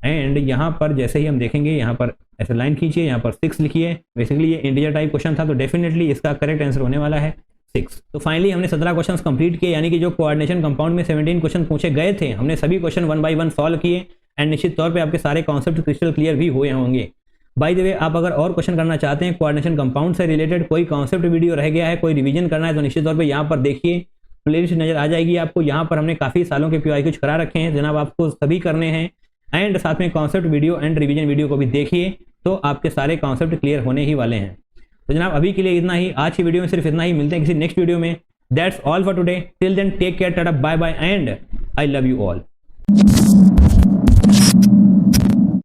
एंड यहाँ पर जैसे ही हम देखेंगे, यहाँ पर ऐसे लाइन खींचिए, यहाँ पर 6 लिखिए। बेसिकली ये इंटीजर टाइप क्वेश्चन था, तो डेफिनेटली इसका करेक्ट आंसर होने वाला है 6। तो फाइनली हमने 17 क्वेश्चन कंप्लीट किए, यानी कि जो कोऑर्डिनेशन कंपाउंड में 17 क्वेश्चन पूछे गए थे, हमने सभी क्वेश्चन 1 बाय 1 सॉल्व किए एंड निश्चित तौर पे आपके सारे कॉन्सेप्ट क्रिस्टल क्लियर भी हुए होंगे। बाय द वे, आप अगर और क्वेश्चन करना चाहते हैं कोऑर्डिनेशन कंपाउंड से रिलेटेड, कोई कॉन्सेप्ट वीडियो रह गया है, कोई रिवीजन करना है, तो निश्चित तौर पर यहाँ पर देखिए, प्लेलिस्ट नजर आ जाएगी आपको। यहाँ पर हमने काफ़ी सालों के PYQs करा रखे हैं जनाब, आपको सभी करने हैं। एंड साथ में concept video and revision video को भी देखिए, तो आपके सारे कॉन्सेप्ट क्लियर होने ही वाले हैं। तो जनाब अभी के लिए इतना ही, आज की वीडियो में सिर्फ इतना ही। मिलते हैं किसी नेक्स्ट वीडियो में। That's all for today, till then take care, tata, bye bye and I love you all.